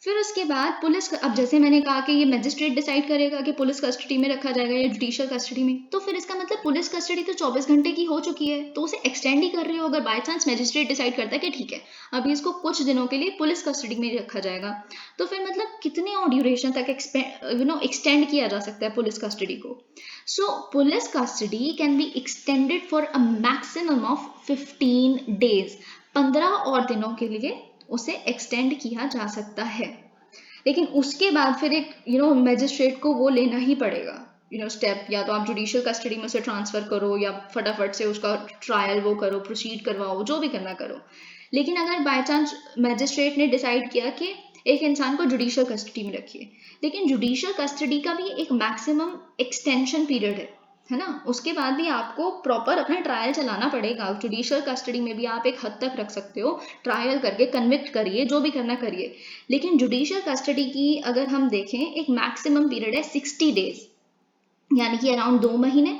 फिर उसके बाद पुलिस, अब जैसे मैंने कहा कि ये मैजिस्ट्रेट डिसाइड करेगा कि पुलिस कस्टडी में रखा जाएगा या जुडिशियल कस्टडी में, तो फिर इसका मतलब पुलिस कस्टडी तो 24 घंटे की हो चुकी है, तो उसे एक्सटेंड ही कर रही हो। अगर बाय चांस मैजिस्ट्रेट डिसाइड करता है कि ठीक है अभी इसको कुछ दिनों के लिए पुलिस कस्टडी में रखा जाएगा, तो फिर मतलब कितने और ड्यूरेशन तक एक्सटेंड किया जा सकता है पुलिस कस्टडी को। So police custody can be extended for a maximum of 15 days, 15 और दिनों के लिए उसे एक्सटेंड किया जा सकता है। लेकिन उसके बाद फिर एक मैजिस्ट्रेट को वो लेना ही पड़ेगा स्टेप, या तो आप जुडिशियल कस्टडी में उसे ट्रांसफर करो या फटाफट से उसका ट्रायल वो करो, प्रोसीड करवाओ, जो भी करना करो। लेकिन अगर बाय चांस मैजिस्ट्रेट ने डिसाइड किया कि एक इंसान को जुडिशियल कस्टडी में रखिए, लेकिन जुडिशियल कस्टडी का भी एक मैक्सिमम एक्सटेंशन पीरियड है ना, उसके बाद भी आपको प्रॉपर अपना ट्रायल चलाना पड़ेगा। जुडिशियल कस्टडी में भी आप एक हद तक रख सकते हो, ट्रायल करके कन्विक्ट करिए, जो भी करना करिए। लेकिन जुडिशियल कस्टडी की अगर हम देखें, एक मैक्सिमम पीरियड है 60 डेज, यानी कि अराउंड 2 महीने।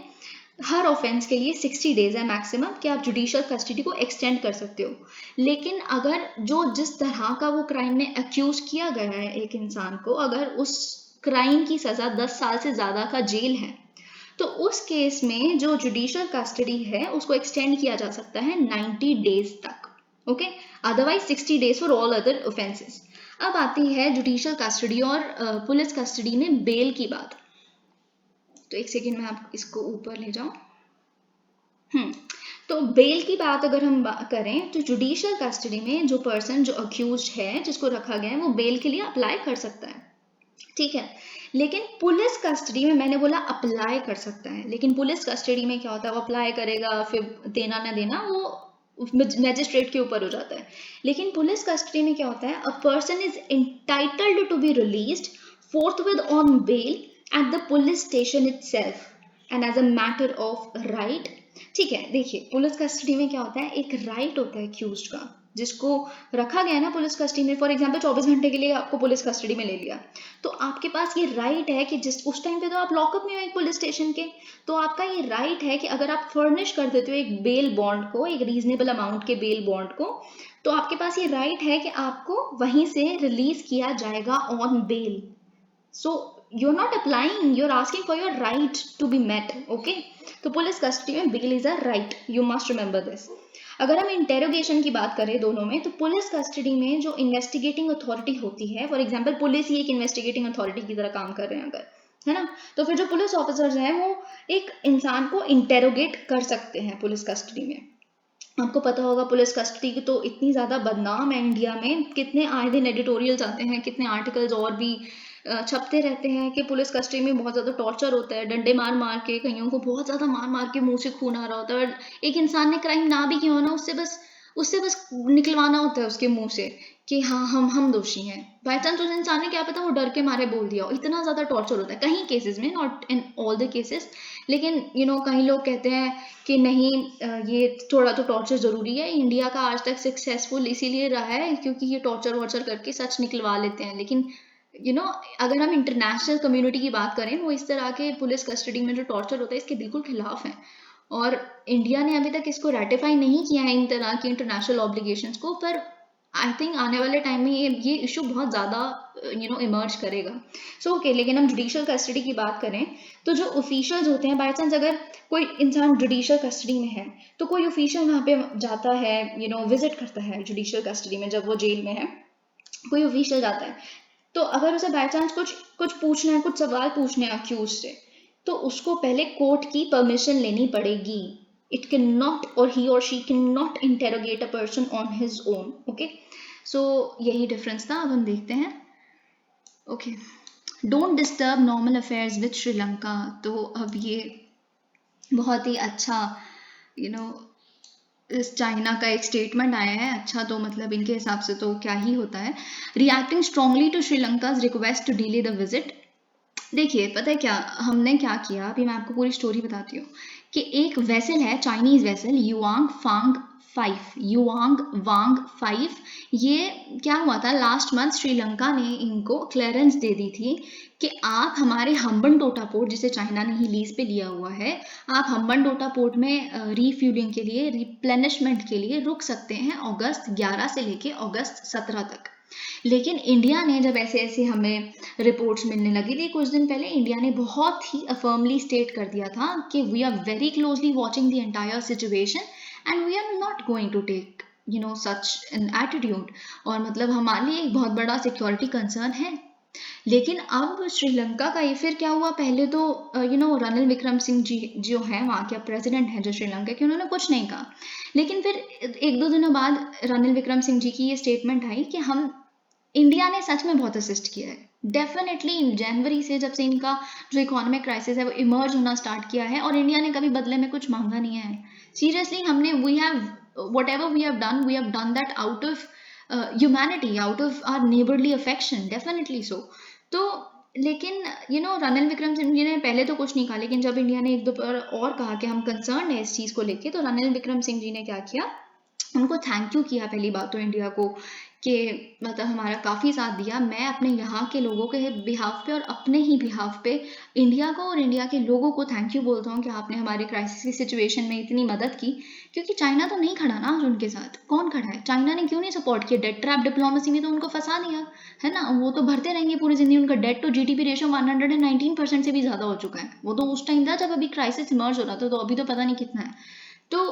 हर ऑफेंस के लिए 60 डेज है मैक्सिमम कि आप जुडिशियल कस्टडी को एक्सटेंड कर सकते हो। लेकिन अगर जिस तरह का वो क्राइम में अक्यूज किया गया है एक इंसान को, अगर उस क्राइम की सजा 10 साल से ज्यादा का जेल है, तो उस केस में जो जुडिशियल कस्टडी है उसको एक्सटेंड किया जा सकता है 90 डेज तक। Okay, otherwise 60 days for all other offences. अब आती है जुडिशियल कस्टडी और पुलिस कस्टडी में बेल की बात। तो एक सेकेंड में आप इसको ऊपर ले जाओ। तो बेल की बात अगर हम करें, तो जुडिशियल कस्टडी में जो पर्सन, जो अक्यूज्ड है, जिसको रखा गया है, वो बेल के लिए अप्लाई कर सकता है। ठीक है। लेकिन पुलिस कस्टडी में मैंने बोला अप्लाई कर सकता है, लेकिन पुलिस कस्टडी में क्या होता है, वो अप्लाई करेगा, फिर देना ना देना वो मैजिस्ट्रेट के ऊपर हो जाता है। लेकिन पुलिस कस्टडी में क्या होता है, a person is entitled to be released forthwith on bail at the police station itself and as a matter of right। ठीक है, देखिए पुलिस कस्टडी में क्या होता है, एक राइट होता है अक्यूज्ड का, जिसको रखा गया है ना पुलिस कस्टडी में। फॉर एग्जांपल 24 घंटे के लिए आपको पुलिस कस्टडी में ले लिया, तो आपके पास ये राइट है कि जिस उस टाइम पे तो आप लॉकअप में हो एक पुलिस स्टेशन के, तो आपका ये राइट है कि अगर आप फर्निश कर देते हो एक बेल बॉन्ड को, एक रीजनेबल अमाउंट के बेल बॉन्ड को, तो आपके पास ये राइट है कि आपको वहीं से रिलीज किया जाएगा on bail. So you're not applying, you're asking for your right to be met, okay? तो पुलिस कस्टडी में bail is a right, you must remember this. अगर हम इंटेरोगेशन की बात करें दोनों में, तो पुलिस कस्टडी में जो इन्वेस्टिगेटिंग अथॉरिटी होती है, फॉर एग्जांपल पुलिस ही एक इन्वेस्टिगेटिंग अथॉरिटी की तरह काम कर रहे हैं अगर, है ना, तो फिर जो पुलिस ऑफिसर्स हैं वो एक इंसान को इंटेरोगेट कर सकते हैं पुलिस कस्टडी में। आपको पता होगा पुलिस कस्टडी की तो इतनी ज़्यादा बदनाम है इंडिया में, कितने आए दिन एडिटोरियल्स आते हैं, कितने आर्टिकल्स और भी छपते रहते हैं कि पुलिस कस्टडी में बहुत ज़्यादा टॉर्चर होता है, डंडे मार मार के, कईयों को बहुत ज़्यादा मार मार के मुंह से खून आ रहा होता है, और एक इंसान ने क्राइम ना भी किया हो ना, उससे बस निकलवाना होता है उसके मुंह से कि हाँ हम दोषी हैं। बाई चांस उस इंसान ने क्या पता वो डर के मारे बोल दिया हो, इतना ज़्यादा टॉर्चर होता है कहीं केसेस में, not in all the cases. लेकिन कई लोग कहते हैं कि नहीं ये थोड़ा तो टॉर्चर ज़रूरी है। इंडिया का आज तक सक्सेसफुल इसीलिए रहा है क्योंकि ये टॉर्चर वॉर्चर करके सच निकलवा लेते हैं। लेकिन अगर हम इंटरनेशनल कम्युनिटी की बात करें, वो इस तरह के पुलिस कस्टडी में जो टॉर्चर होता है इसके बिल्कुल खिलाफ है, और इंडिया ने अभी तक इसको रेटिफाई नहीं किया है इन तरह की इंटरनेशनल ऑब्लिगेशंस को। पर आई थिंक आने वाले टाइम में ये इशू बहुत ज़्यादा इमर्ज करेगा। सो ओके, लेकिन हम जुडिशियल कस्टडी की बात करें तो जो ऑफिशियल्स होते हैं, बाई चांस अगर कोई इंसान जुडिशियल कस्टडी में है तो कोई ऑफिशियल वहाँ पे जाता है, विजिट करता है जुडिशियल कस्टडी में, जब वो जेल में है कोई ऑफिशियल जाता है, तो अगर उसे बाई चांस कुछ पूछना है, कुछ सवाल पूछने हैं अक्यूज से, तो उसको पहले कोर्ट की परमिशन लेनी पड़ेगी। It cannot, or he or she cannot interrogate a person on his own, okay? So यही डिफरेंस था। अब हम देखते हैं, okay, don't disturb normal affairs with Sri Lanka. तो अब ये बहुत ही अच्छा इस चाइना का एक स्टेटमेंट आया है। अच्छा, तो मतलब इनके हिसाब से तो क्या ही होता है, reacting strongly to Sri Lanka's request to delay the visit. देखिए पता है क्या हमने क्या किया, अभी मैं आपको पूरी स्टोरी बताती हूँ कि एक वेसल है, चाइनीज वेसल युआंग वांग 5, ये क्या हुआ था लास्ट मंथ, श्रीलंका ने इनको क्लियरेंस दे दी थी कि आप हमारे हम्बनटोटा पोर्ट, जिसे चाइना ने ही लीज पे लिया हुआ है, आप हम्बनटोटा पोर्ट में रीफ्यूलिंग के लिए, रिप्लेनिशमेंट के लिए रुक सकते हैं अगस्त 11 से लेके अगस्त 17 तक। लेकिन इंडिया ने जब ऐसे ऐसे हमें रिपोर्ट्स मिलने लगी थी कुछ दिन पहले, इंडिया ने बहुत ही अफर्मली स्टेट कर दिया था कि we are very closely watching the entire situation and we are not going to take such an attitude, और मतलब हमारे लिए एक बहुत बड़ा सिक्योरिटी कंसर्न है। लेकिन अब श्रीलंका का ये फिर क्या हुआ, पहले तो रणिल विक्रम सिंह जी जो हैं वहाँ के प्रेसिडेंट हैं जो श्रीलंका के, उन्होंने कुछ नहीं कहा। लेकिन फिर एक दो दिनों बाद रणिल विक्रम सिंह जी की ये स्टेटमेंट आई कि हम, इंडिया ने सच में बहुत असिस्ट किया है। डेफिनेटली जनवरी से, जब से इनका जो इकोनॉमिक क्राइसिस है वो इमर्ज होना स्टार्ट किया है, और इंडिया ने कभी बदले में कुछ मांगा नहीं है। सीरियसली हमने we have done that out of humanity, out of our neighbourly affection, definitely so. तो लेकिन रणिल विक्रम सिंह जी ने पहले तो कुछ नहीं कहा, लेकिन जब इंडिया ने एक दो बार और कहा कि हम कंसर्न है इस चीज़ को लेके, तो रणिल विक्रम सिंह जी ने क्या किया, उनको थैंक यू किया पहली बात तो इंडिया को, कि मतलब हमारा काफ़ी साथ दिया। मैं अपने यहाँ के लोगों के बिहाफ पे और अपने ही बिहाफ पे इंडिया को और इंडिया के लोगों को थैंक यू बोलता हूँ कि आपने हमारे क्राइसिस की सिचुएशन में इतनी मदद की, क्योंकि चाइना तो नहीं खड़ा ना आज उनके साथ। कौन खड़ा है? चाइना ने क्यों नहीं सपोर्ट किया? डेट ट्रैप डिप्लोमेसी में तो उनको फंसा दिया है ना, वो तो भरते रहेंगे पूरी जिंदगी। उनका डेट टू जीडीपी रेशो 119% से भी ज़्यादा हो चुका है। वो तो उस टाइम था जब अभी क्राइसिस इमर्ज हो रहा था, तो अभी तो पता नहीं कितना है। तो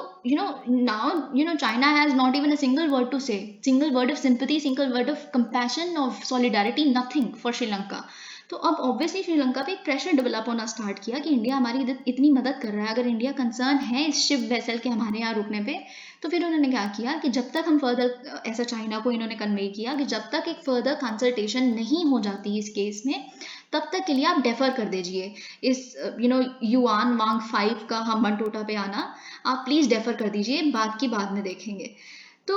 now China has not even a single word to say, single word of sympathy, single word of compassion, of solidarity, nothing for Sri Lanka. तो अब ऑब्वियसली श्रीलंका पे एक प्रेशर डेवलप होना स्टार्ट किया कि इंडिया हमारी इतनी मदद कर रहा है, अगर इंडिया कंसर्न है इस शिप वेसल के हमारे यहाँ रुकने पे, तो फिर उन्होंने क्या किया कि जब तक हम फर्दर, ऐसा चाइना को इन्होंने कन्वे किया कि जब तक एक फर्दर कंसल्टेशन नहीं हो जाती इस केस में, तब तक के लिए आप डेफर कर दीजिए इस युआन वांग 5 का हम बनटोटा पे आना, आप प्लीज डेफर कर दीजिए, बाद की बाद में देखेंगे। तो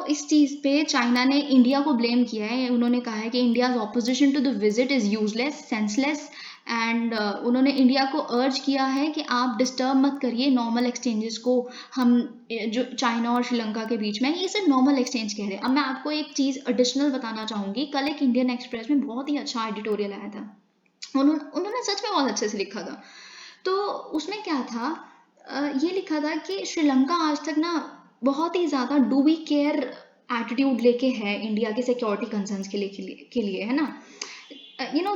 इस चीज़ पे चाइना ने इंडिया को ब्लेम किया है। उन्होंने कहा है कि India's opposition to the visit is useless, senseless, and उन्होंने इंडिया को अर्ज किया है कि आप डिस्टर्ब मत करिए नॉर्मल एक्सचेंजेस को, हम जो चाइना और श्रीलंका के बीच में, ये सिर्फ नॉर्मल एक्सचेंज कह रहे हैं। अब मैं आपको एक चीज़ एडिशनल बताना चाहूँगी। कल एक इंडियन एक्सप्रेस में बहुत ही अच्छा एडिटोरियल आया था, उन्होंने सच में बहुत अच्छे से लिखा था। तो उसमें क्या था, ये लिखा था कि श्रीलंका आज तक ना बहुत ही ज़्यादा डू वी केयर एटीट्यूड लेके है इंडिया के सिक्योरिटी कंसर्न्स के लिए है ना।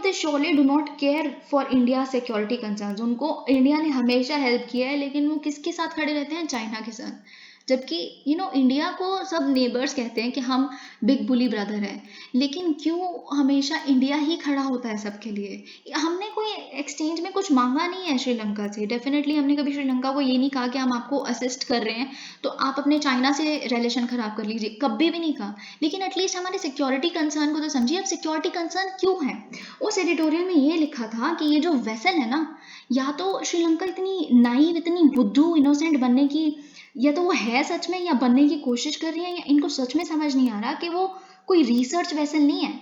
They surely do not care for India security concerns. उनको इंडिया ने हमेशा हेल्प किया है, लेकिन वो किसके साथ खड़े रहते हैं? चाइना के साथ। जबकि इंडिया को सब नेबर्स कहते हैं कि हम बिग बुली ब्रदर हैं, लेकिन क्यों हमेशा इंडिया ही खड़ा होता है सबके लिए? हमने कोई एक्सचेंज में कुछ मांगा नहीं है श्रीलंका से। डेफिनेटली हमने कभी श्रीलंका को ये नहीं कहा कि हम आपको असिस्ट कर रहे हैं तो आप अपने चाइना से रिलेशन खराब कर लीजिए, कभी भी नहीं कहा। लेकिन एटलीस्ट हमारे सिक्योरिटी कंसर्न को तो समझिए। अब सिक्योरिटी कंसर्न क्यों है? उस एडिटोरियल में ये लिखा था कि ये जो वेसल है ना, या तो श्रीलंका इतनी नाइव, इतनी बुद्धू, इनोसेंट बनने की, या तो वो है सच में या बनने की कोशिश कर रही है, या इनको सच में समझ नहीं आ रहा कि वो कोई रिसर्च वेसल नहीं है।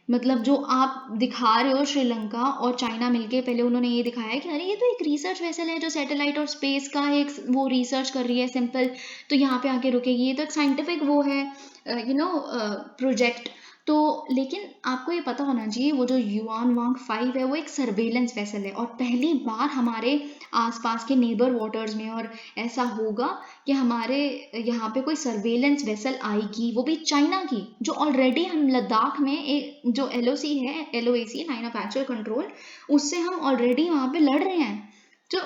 मतलब जो आप दिखा रहे हो श्रीलंका और चाइना मिलके, पहले उन्होंने ये दिखाया है कि अरे ये तो एक रिसर्च वेसल है जो सैटेलाइट और स्पेस का एक वो रिसर्च कर रही है सिंपल, तो यहाँ पे आके रुकेगी, ये तो एक साइंटिफिक वो है प्रोजेक्ट। तो लेकिन आपको ये पता होना चाहिए वो जो युआन वांग 5 है वो एक सर्वेलेंस वेसल है, और पहली बार हमारे आसपास के नेबर वाटर्स में और ऐसा होगा कि हमारे यहाँ पे कोई सर्वेलेंस वेसल आएगी, वो भी चाइना की, जो ऑलरेडी हम लद्दाख में एक जो LOC है, LOAC line of actual control, उससे हम ऑलरेडी वहाँ पे लड़ रहे हैं। तो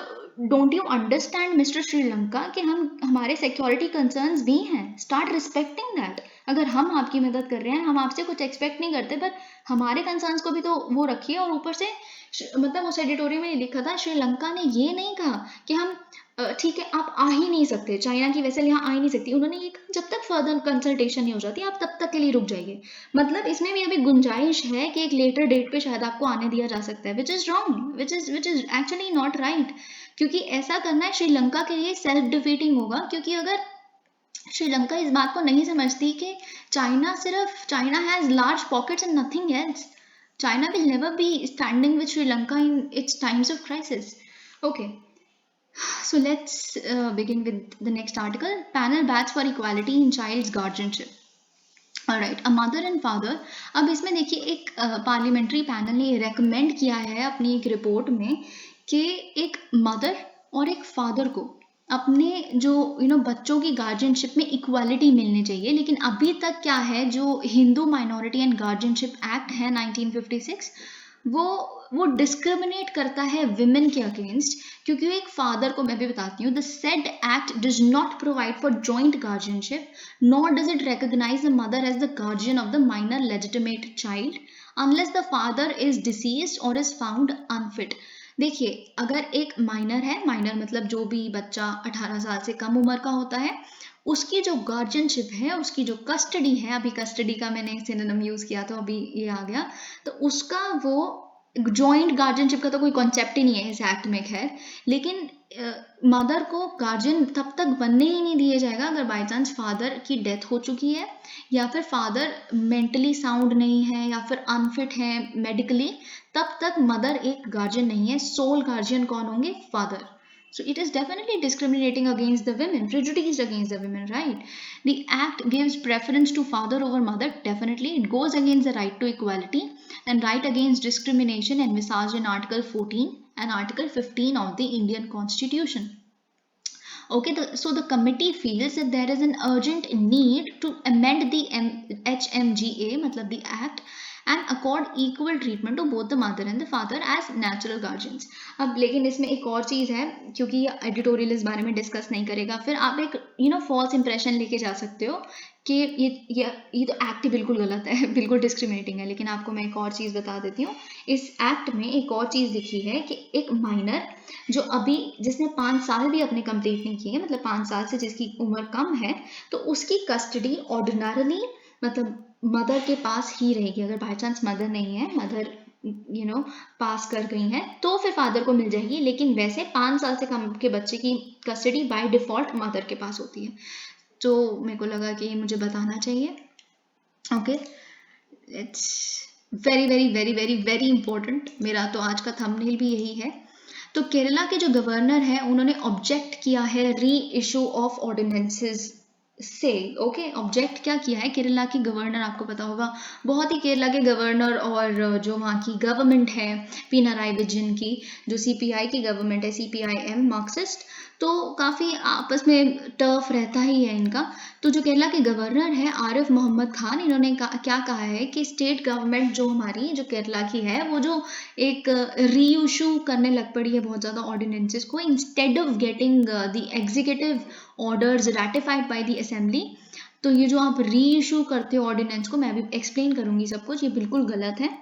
don't you understand mister Sri Lanka कि हमारे सिक्योरिटी कंसर्न्स भी हैं, स्टार्ट रिस्पेक्टिंग दैट। अगर हम आपकी मदद कर रहे हैं, हम आपसे कुछ एक्सपेक्ट नहीं करते, पर हमारे कंसर्न्स को भी तो वो रखिए। और ऊपर से मतलब उस एडिटोरियल में लिखा था श्रीलंका ने ये नहीं कहा कि हम ठीक है आप आ ही नहीं सकते, चाइना की वेसल यहाँ आ ही नहीं सकती। उन्होंने ये कहा जब तक फर्दर कंसल्टेशन नहीं हो जाती आप तब तक के लिए रुक जाइए। मतलब इसमें भी अभी गुंजाइश है कि एक लेटर डेट पे शायद आपको आने दिया जा सकता है, which is wrong, which is actually not right. क्योंकि ऐसा करना है श्रीलंका के लिए सेल्फ डिफीटिंग होगा। क्योंकि अगर श्रीलंका इस बात को नहीं समझती कि China has large pockets and nothing else, China will never be standing with Sri Lanka in its times of crisis. Okay, so let's begin with the next article. Panel bats for equality in child's guardianship. Alright, a mother and father. अब इसमें देखिए एक पार्लियामेंट्री पैनल ने रेकमेंड किया है अपनी एक रिपोर्ट में कि एक मदर और एक फादर को अपने जो बच्चों की गार्जियनशिप में इक्वालिटी मिलनी चाहिए। लेकिन अभी तक क्या है, जो Hindu minority and guardianship act है 1956, वो डिस्क्रिमिनेट करता है विमेन के अगेंस्ट। क्योंकि एक फादर को, मैं भी बताती हूँ, the said act does not provide for joint guardianship nor does it recognise the mother as the guardian of the minor legitimate child unless the father is deceased और इज फाउंड अनफिट। देखिए, अगर एक माइनर है, माइनर मतलब जो भी बच्चा 18 साल से कम उम्र का होता है, उसकी जो गार्जियनशिप है, उसकी जो कस्टडी है, अभी कस्टडी का मैंने सिनोनिम यूज किया तो अभी ये आ गया, तो उसका वो जॉइंट गार्जियनशिप का तो कोई कॉन्सेप्ट ही नहीं है इस एक्ट में, खैर। लेकिन मदर को गार्जियन तब तक बनने ही नहीं दिया जाएगा अगर बाई चांस फादर की डेथ हो चुकी है, या फिर फादर मेंटली साउंड नहीं है, या फिर अनफिट है मेडिकली, तब तक मदर एक गार्जियन नहीं है। सोल गार्जियन कौन होंगे? Father. So it is definitely discriminating against the women, prejudiced against the women, right? The act gives preference to father over mother. Definitely, it goes against the right to equality and right against discrimination envisaged in Article 14 and Article 15 of the Indian Constitution. Okay, so the committee feels that there is an urgent need to amend the HMGA, matlab the act, and accord equal treatment to both the mother and the father as natural guardians. अब लेकिन इसमें एक और चीज़ है, क्योंकि एडिटोरियल इस बारे में डिस्कस नहीं करेगा, फिर आप एक फॉल्स इंप्रेशन लेके जा सकते हो कि ये तो एक्ट ही बिल्कुल गलत है, बिल्कुल डिस्क्रिमिनेटिंग है। लेकिन आपको मैं एक और चीज़ बता देती हूँ, इस एक्ट में एक और चीज़ लिखी है कि एक माइनर जो अभी जिसने 5 साल भी अपने कंप्लीट नहीं किए, मतलब 5 साल से जिसकी उम्र कम है, तो उसकी कस्टडी ऑर्डिनरली मतलब मदर के पास ही रहेगी। अगर बाई चांस मदर नहीं है, मदर पास कर गई हैं, तो फिर फादर को मिल जाएगी। लेकिन वैसे 5 साल से कम के बच्चे की कस्टडी बाय डिफॉल्ट मदर के पास होती है। तो मेरे को लगा कि ये मुझे बताना चाहिए। Okay, it's very very very very very important. मेरा तो आज का थंबनेल भी यही है। तो केरला के जो गवर्नर है उन्होंने ऑब्जेक्ट किया है री इशू ऑफ ऑर्डिनेंसेस से। ओके, ऑब्जेक्ट क्या किया है केरला की गवर्नर, आपको पता होगा, बहुत ही केरला के गवर्नर और जो वहाँ की गवर्नमेंट है पिनाराई विजयन की, जो सीपीआई की गवर्नमेंट है, सीपीआई-एम मार्क्सिस्ट, तो काफ़ी आपस में टफ रहता ही है इनका। तो जो केरला के गवर्नर है आरिफ मोहम्मद खान, इन्होंने क्या कहा है कि स्टेट गवर्नमेंट जो हमारी जो केरला की है, वो जो एक रीइशू करने लग पड़ी है बहुत ज़्यादा ऑर्डिनेंसेस को, instead of getting the executive orders ratified by the assembly. तो ये जो आप रीइशू करते हो ऑर्डिनेंस को, मैं अभी एक्सप्लेन करूंगी सब कुछ, ये बिल्कुल गलत है।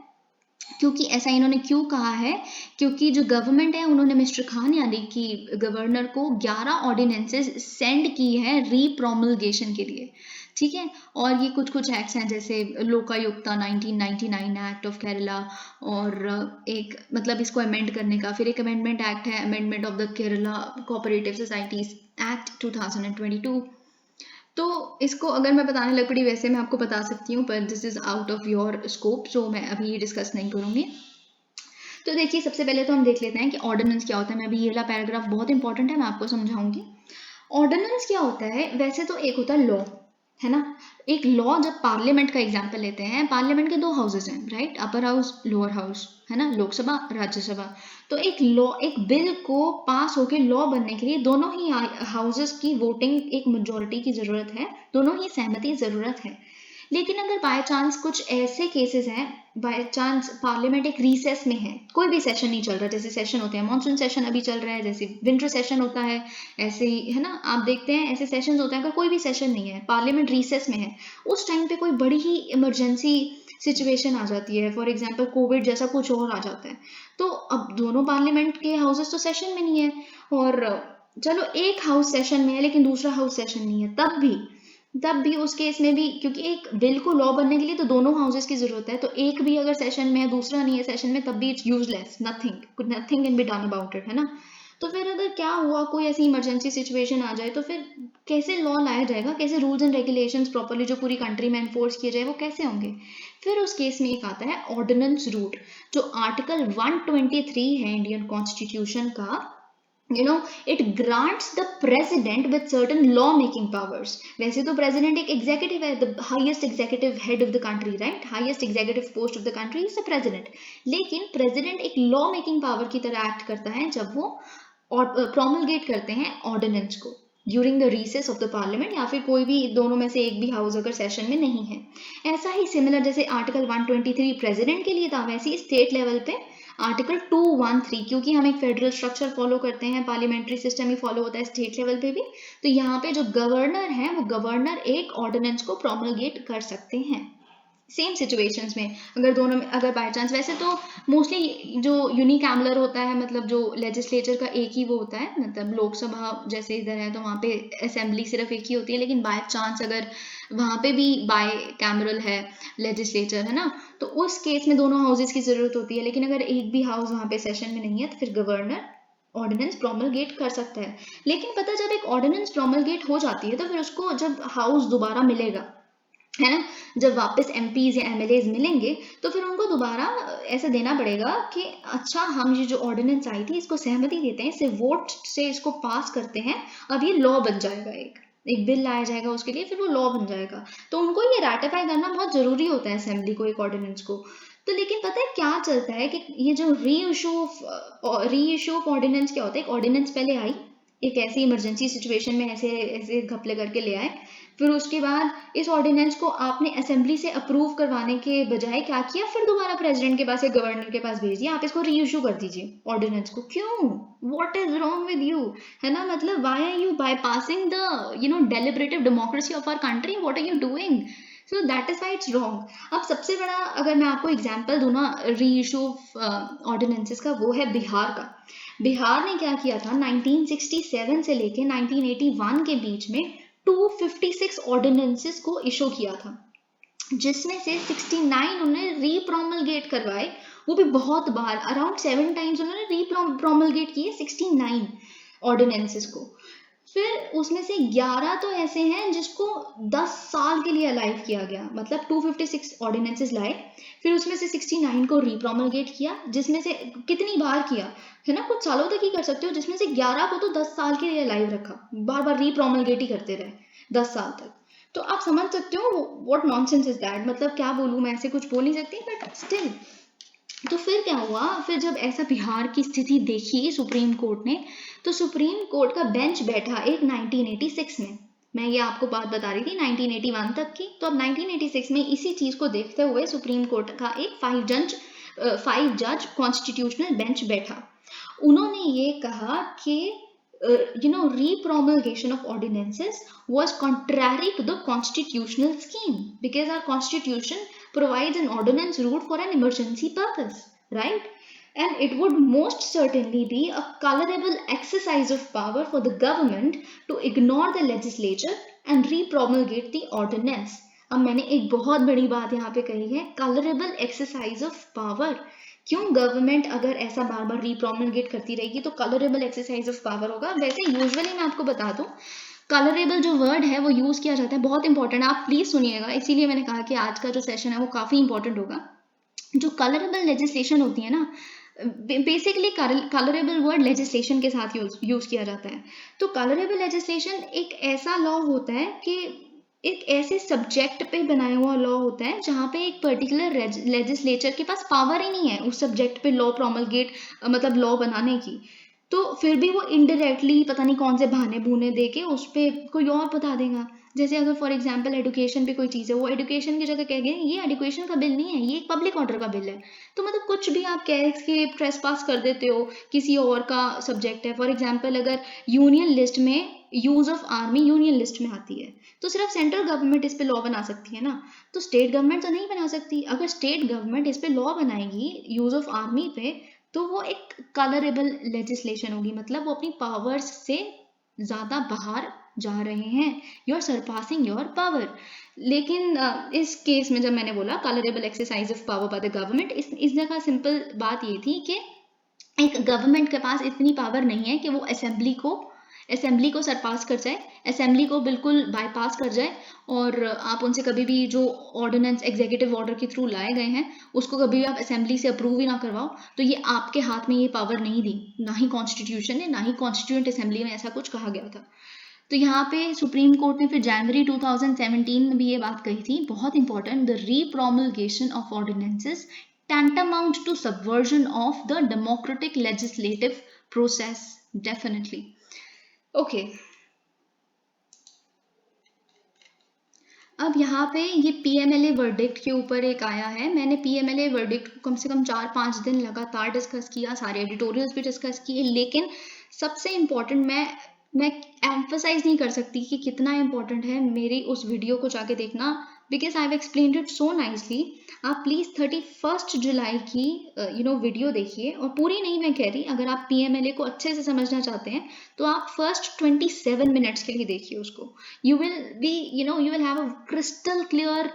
क्योंकि ऐसा इन्होंने क्यों कहा है, क्योंकि जो गवर्नमेंट है उन्होंने मिस्टर खान यानी कि गवर्नर को 11 ऑर्डिनेंसेस सेंड की है रीप्रोमलगेशन के लिए, ठीक है। और ये कुछ कुछ एक्ट्स हैं जैसे लोकायुक्ता 1999 एक्ट ऑफ केरला, और एक मतलब इसको अमेंड करने का, फिर एक अमेंडमेंट एक्ट है, amendment of the Kerala cooperative societies act 2022। तो इसको अगर मैं बताने लग पड़ी वैसे मैं आपको बता सकती हूँ, पर this is out of your scope, जो मैं अभी डिस्कस नहीं करूँगी। तो देखिए, सबसे पहले तो हम देख लेते हैं कि ऑर्डिनेंस क्या होता है। मैं अभी ये वाला पैराग्राफ बहुत इंपॉर्टेंट है, मैं आपको समझाऊंगी। ऑर्डिनेंस क्या होता है, वैसे तो एक होता है लॉ, है ना। एक लॉ, जब पार्लियामेंट का एग्जाम्पल लेते हैं, पार्लियामेंट के 2 हाउसेज हैं, right, upper house lower house, है ना, लोकसभा राज्यसभा। तो एक लॉ, एक बिल को पास होकर लॉ बनने के लिए दोनों ही हाउसेज की वोटिंग, एक मेजोरिटी की जरूरत है, दोनों ही सहमति जरूरत है। लेकिन अगर बाय चांस कुछ ऐसे केसेस हैं, बाय चांस पार्लियामेंट एक रिसेस में है, कोई भी सेशन नहीं चल रहा, जैसे सेशन होते हैं, मानसून सेशन अभी चल रहा है, जैसे विंटर सेशन होता है, ऐसे ही है ना, आप देखते हैं ऐसे सेशंस होते हैं। अगर कोई भी सेशन नहीं है, पार्लियामेंट रिसेस में है, उस टाइम पे कोई बड़ी ही इमरजेंसी सिचुएशन आ जाती है, फॉर एग्जाम्पल कोविड जैसा कुछ और आ जाता है, तो अब दोनों पार्लियामेंट के हाउसेस तो सेशन में नहीं है, और चलो एक हाउस सेशन में है लेकिन दूसरा हाउस सेशन नहीं है, तब भी उस केस में भी, क्योंकि एक बिल को लॉ बनने के लिए तो दोनों हाउसेस की जरूरत है, तो एक भी अगर सेशन में है दूसरा नहीं है सेशन में, तब भी it's useless, nothing can be done about it, है ना। तो फिर अगर क्या हुआ, कोई ऐसी इमरजेंसी सिचुएशन आ जाए, तो फिर कैसे लॉ लाया जाएगा, कैसे रूल्स एंड रेगुलेशंस प्रॉपर्ली जो पूरी कंट्री में एनफोर्स किए जाए, वो कैसे होंगे। फिर उस केस में एक आता है ऑर्डिनेंस रूट, जो आर्टिकल 123 है इंडियन कॉन्स्टिट्यूशन का। it grants the president with certain law making powers. वैसे तो president एक executive है, the highest executive head of the country, right, highest executive post of the country is the president. लेकिन president एक law making power की तरह act करता है जब वो promulgate करते हैं ordinance को during the recess of the parliament, या फिर कोई भी दोनों में से एक भी हाउस अगर सेशन में नहीं है। ऐसा ही सिमिलर जैसे आर्टिकल 123 प्रेसिडेंट के लिए था, वैसे ही स्टेट लेवल पे आर्टिकल 213, क्योंकि हम एक फेडरल स्ट्रक्चर फॉलो करते हैं, पार्लियामेंट्री सिस्टम ही फॉलो होता है स्टेट लेवल पे भी, तो यहाँ पे जो गवर्नर है वो गवर्नर एक ऑर्डिनेंस को प्रोमलगेट कर सकते हैं। सेम सिचुएशंस में अगर दोनों में, अगर बाय चांस, वैसे तो मोस्टली जो यूनिकैमुलर होता है, मतलब जो लेजिस्लेचर का एक ही वो होता है, मतलब लोकसभा जैसे इधर है तो वहाँ पे असेंबली सिर्फ एक ही होती है, लेकिन बाय चांस अगर वहाँ पे भी बाय कैमरल है लेजिस्लेचर, है ना, तो उस केस में दोनों हाउसेज की जरूरत होती है। लेकिन अगर एक भी हाउस वहाँ पे सेशन में नहीं है, तो फिर गवर्नर ऑर्डिनेंस प्रोमलगेट कर सकता है। लेकिन पता, जब एक ऑर्डिनेंस प्रोमलगेट हो जाती है, तो फिर उसको जब हाउस दोबारा मिलेगा, है ना, जब वापस एमपीज या एमएलएज मिलेंगे, तो फिर उनको दोबारा ऐसा देना पड़ेगा कि अच्छा, हम ये जो ऑर्डिनेंस आई थी इसको सहमति देते हैं, इसे वोट से इसको पास करते हैं, अब ये लॉ बन जाएगा, एक बिल लाया जाएगा उसके लिए, फिर वो लॉ बन जाएगा। तो उनको ये रैटिफाई करना बहुत जरूरी होता है असेंबली को, एक ऑर्डिनेंस को। तो लेकिन पता है क्या चलता है कि ये जो री इशू ऑफ ऑर्डिनेंस क्या होता है, एक ऑर्डिनेंस पहले आई, एक ऐसी इमरजेंसी सिचुएशन में ऐसे ऐसे घपले करके ले आए। फिर उसके बाद इस ऑर्डिनेंस को आपने असेंबली से अप्रूव करवाने के बजाय क्या किया, फिर दोबारा प्रेसिडेंट के पास या गवर्नर के पास भेज दिया, आप इसको रीइश्यू कर दीजिए ऑर्डिनेंस को। क्यों? What is wrong with you? है ना, मतलब why are you bypassing the deliberative democracy of our country? What are you doing? So that is why it's wrong. अब सबसे बड़ा अगर मैं आपको एग्जाम्पल दूँ ना रीइश्यू ऑर्डिनेंसेस का, वो है बिहार का। बिहार ने क्या किया था, 1967 से लेके 1981 के बीच में 256 ऑर्डिनेंसेस को इशू किया था, जिसमें से 69 उन्होंने रीप्रोमलगेट करवाए, वो भी बहुत बार, अराउंड 7 टाइम्स उन्होंने रीप्रोमलगेट किए 69 ऑर्डिनेंसेस को। फिर उसमें से 11 तो ऐसे हैं जिसको 10 साल के लिए अलाइव किया गया, मतलब 256 ऑर्डिनेंसेस लाए, फिर उसमें से 69 को रीप्रोमलगेट किया, जिसमें से कितनी बार किया है ना, कुछ सालों तक ही कर सकते हो, जिसमें से 11 को तो 10 साल के लिए अलाइव रखा, बार बार रीप्रोमलगेट ही करते रहे 10 साल तक। तो आप समझ सकते हो व्हाट नॉनसेंस इज दैट, मतलब क्या बोलूं मैं, ऐसे कुछ बोल नहीं सकती, बट स्टिल। तो फिर क्या हुआ, फिर जब ऐसा बिहार की स्थिति देखी सुप्रीम कोर्ट ने, तो सुप्रीम कोर्ट का बेंच बैठा एक 1986 में, मैं ये आपको बात बता रही थी 1981 तक की, तो अब 1986 में इसी चीज को देखते हुए सुप्रीम कोर्ट का एक 5 जज कॉन्स्टिट्यूशनल बेंच बैठा। उन्होंने ये कहा कि repromulgation of ordinances was contrary to the constitutional scheme, because our constitution provides an ordinance route for an emergency purpose, right? And it would most certainly be a colorable exercise of power for the government to ignore the legislature and repromulgate the ordinance. अब मैंने एक बहुत बड़ी बात यहाँ पे कही है, कलरेबल एक्सरसाइज ऑफ पावर। क्यों गवर्नमेंट अगर ऐसा बार बार रीप्रोमलगेट करती रहेगी तो कलरेबल एक्सरसाइज ऑफ पावर होगा। वैसे यूजुअली मैं आपको बता दूं, कलरेबल जो वर्ड है वो यूज किया जाता है, बहुत इंपॉर्टेंट है, आप प्लीज सुनिएगा, इसीलिए मैंने कहा कि आज का जो सेशन है वो काफी इंपॉर्टेंट होगा। जो कलरेबल लेजिस्लेशन होती है ना, बेसिकली कलरेबल वर्ड लेजिस्लेशन के साथ यूज किया जाता है। तो कलरेबल लेजिस्लेशन एक ऐसा लॉ होता है कि एक ऐसे सब्जेक्ट पे बनाया हुआ लॉ होता है जहाँ पे एक पर्टिकुलर लेजिस्लेचर के पास पावर ही नहीं है उस सब्जेक्ट पे लॉ प्रोमलगेट, मतलब लॉ बनाने की, तो फिर भी वो इनडायरेक्टली पता नहीं कौन से बहाने बूने दे के उस पर कोई और बता देगा। जैसे अगर फॉर एग्जांपल एजुकेशन पे कोई चीज़ है, वो एजुकेशन की जगह कहेंगे ये एजुकेशन का बिल नहीं है, ये एक पब्लिक ऑर्डर का बिल है। तो मतलब कुछ भी आप कह के ट्रेस पास कर देते हो, किसी और का सब्जेक्ट है। फॉर एग्जाम्पल अगर यूनियन लिस्ट में use of army union list में आती है, तो सिर्फ सेंट्रल गवर्नमेंट इस पे लॉ बना सकती है ना, तो स्टेट गवर्नमेंट तो नहीं बना सकती। अगर स्टेट गवर्नमेंट इस पे लॉ बनाएगी यूज ऑफ आर्मी पे, तो वो एक कलरेबल लेजिस्लेशन होगी, मतलब वो अपनी पावर्स से ज्यादा बाहर जा रहे हैं, you are surpassing your power. लेकिन इस केस में जब मैंने बोला colourable exercise of power by the government, इस जगह सिंपल बात ये थी कि एक गवर्नमेंट के पास इतनी पावर नहीं है कि वो असेंबली को सरपास कर जाए, असेंबली को बिल्कुल बाईपास कर जाए, और आप उनसे कभी भी जो ऑर्डिनेंस एग्जीक्यूटिव ऑर्डर के थ्रू लाए गए हैं उसको कभी भी आप असेंबली से अप्रूव ही ना करवाओ। तो ये आपके हाथ में ये पावर नहीं दी, ना ही कॉन्स्टिट्यूशन ने, ना ही कॉन्स्टिट्यूएंट असेंबली में ऐसा कुछ कहा गया था। तो यहाँ पे सुप्रीम कोर्ट ने फिर जनवरी 2017 में भी ये बात कही थी, बहुत important, the repromulgation of ordinances tantamount to subversion of the democratic legislative process, definitely. Okay. अब यहाँ पे ये PMLA वर्डिक्ट के ऊपर एक आया है। मैंने PMLA वर्डिक्ट को कम से कम 4-5 दिन लगातार डिस्कस किया, सारे एडिटोरियल्स भी डिस्कस किए, लेकिन सबसे इम्पोर्टेंट मैं एम्फसाइज नहीं कर सकती कि कितना इम्पोर्टेंट है, मेरी उस वीडियो को जाके देखना, because I have explained it so nicely. आप प्लीज़ 31 जुलाई की वीडियो देखिए, और पूरी नहीं मैं कह रही, अगर आप PMLA को अच्छे से समझना चाहते हैं तो आप फर्स्ट 27 मिनट्स के लिए देखिए उसको। You will have a crystal clear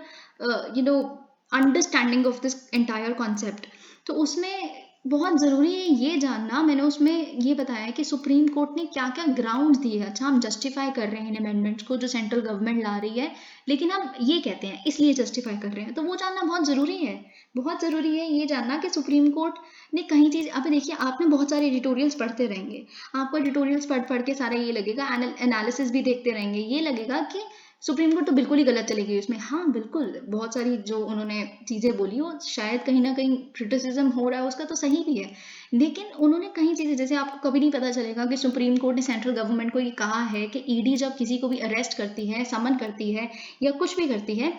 understanding of this entire concept. तो उसमें बहुत ज़रूरी है ये जानना, मैंने उसमें ये बताया कि सुप्रीम कोर्ट ने क्या क्या ग्राउंड्स दिए। अच्छा, हम जस्टिफाई कर रहे हैं इन अमेंडमेंट्स को जो सेंट्रल गवर्नमेंट ला रही है, लेकिन हम ये कहते हैं इसलिए जस्टिफाई कर रहे हैं, तो वो जानना बहुत ज़रूरी है। बहुत ज़रूरी है ये जानना कि सुप्रीम कोर्ट ने कहीं चीज़, अभी देखिए आपने बहुत सारे एडिटोरियल्स पढ़ते रहेंगे, आपको एडिटोरियल्स पढ़ के सारा ये लगेगा, एनालिसिस भी देखते रहेंगे, ये लगेगा कि सुप्रीम कोर्ट तो बिल्कुल ही गलत चली गई उसमें। हाँ बिल्कुल, बहुत सारी जो उन्होंने चीज़ें बोली वो शायद कहीं ना कहीं क्रिटिसिज्म हो रहा है उसका तो सही भी है, लेकिन उन्होंने कई चीज़ें, जैसे आपको कभी नहीं पता चलेगा कि सुप्रीम कोर्ट ने सेंट्रल गवर्नमेंट को ये कहा है कि ईडी जब किसी को भी अरेस्ट करती है, समन करती है या कुछ भी करती है,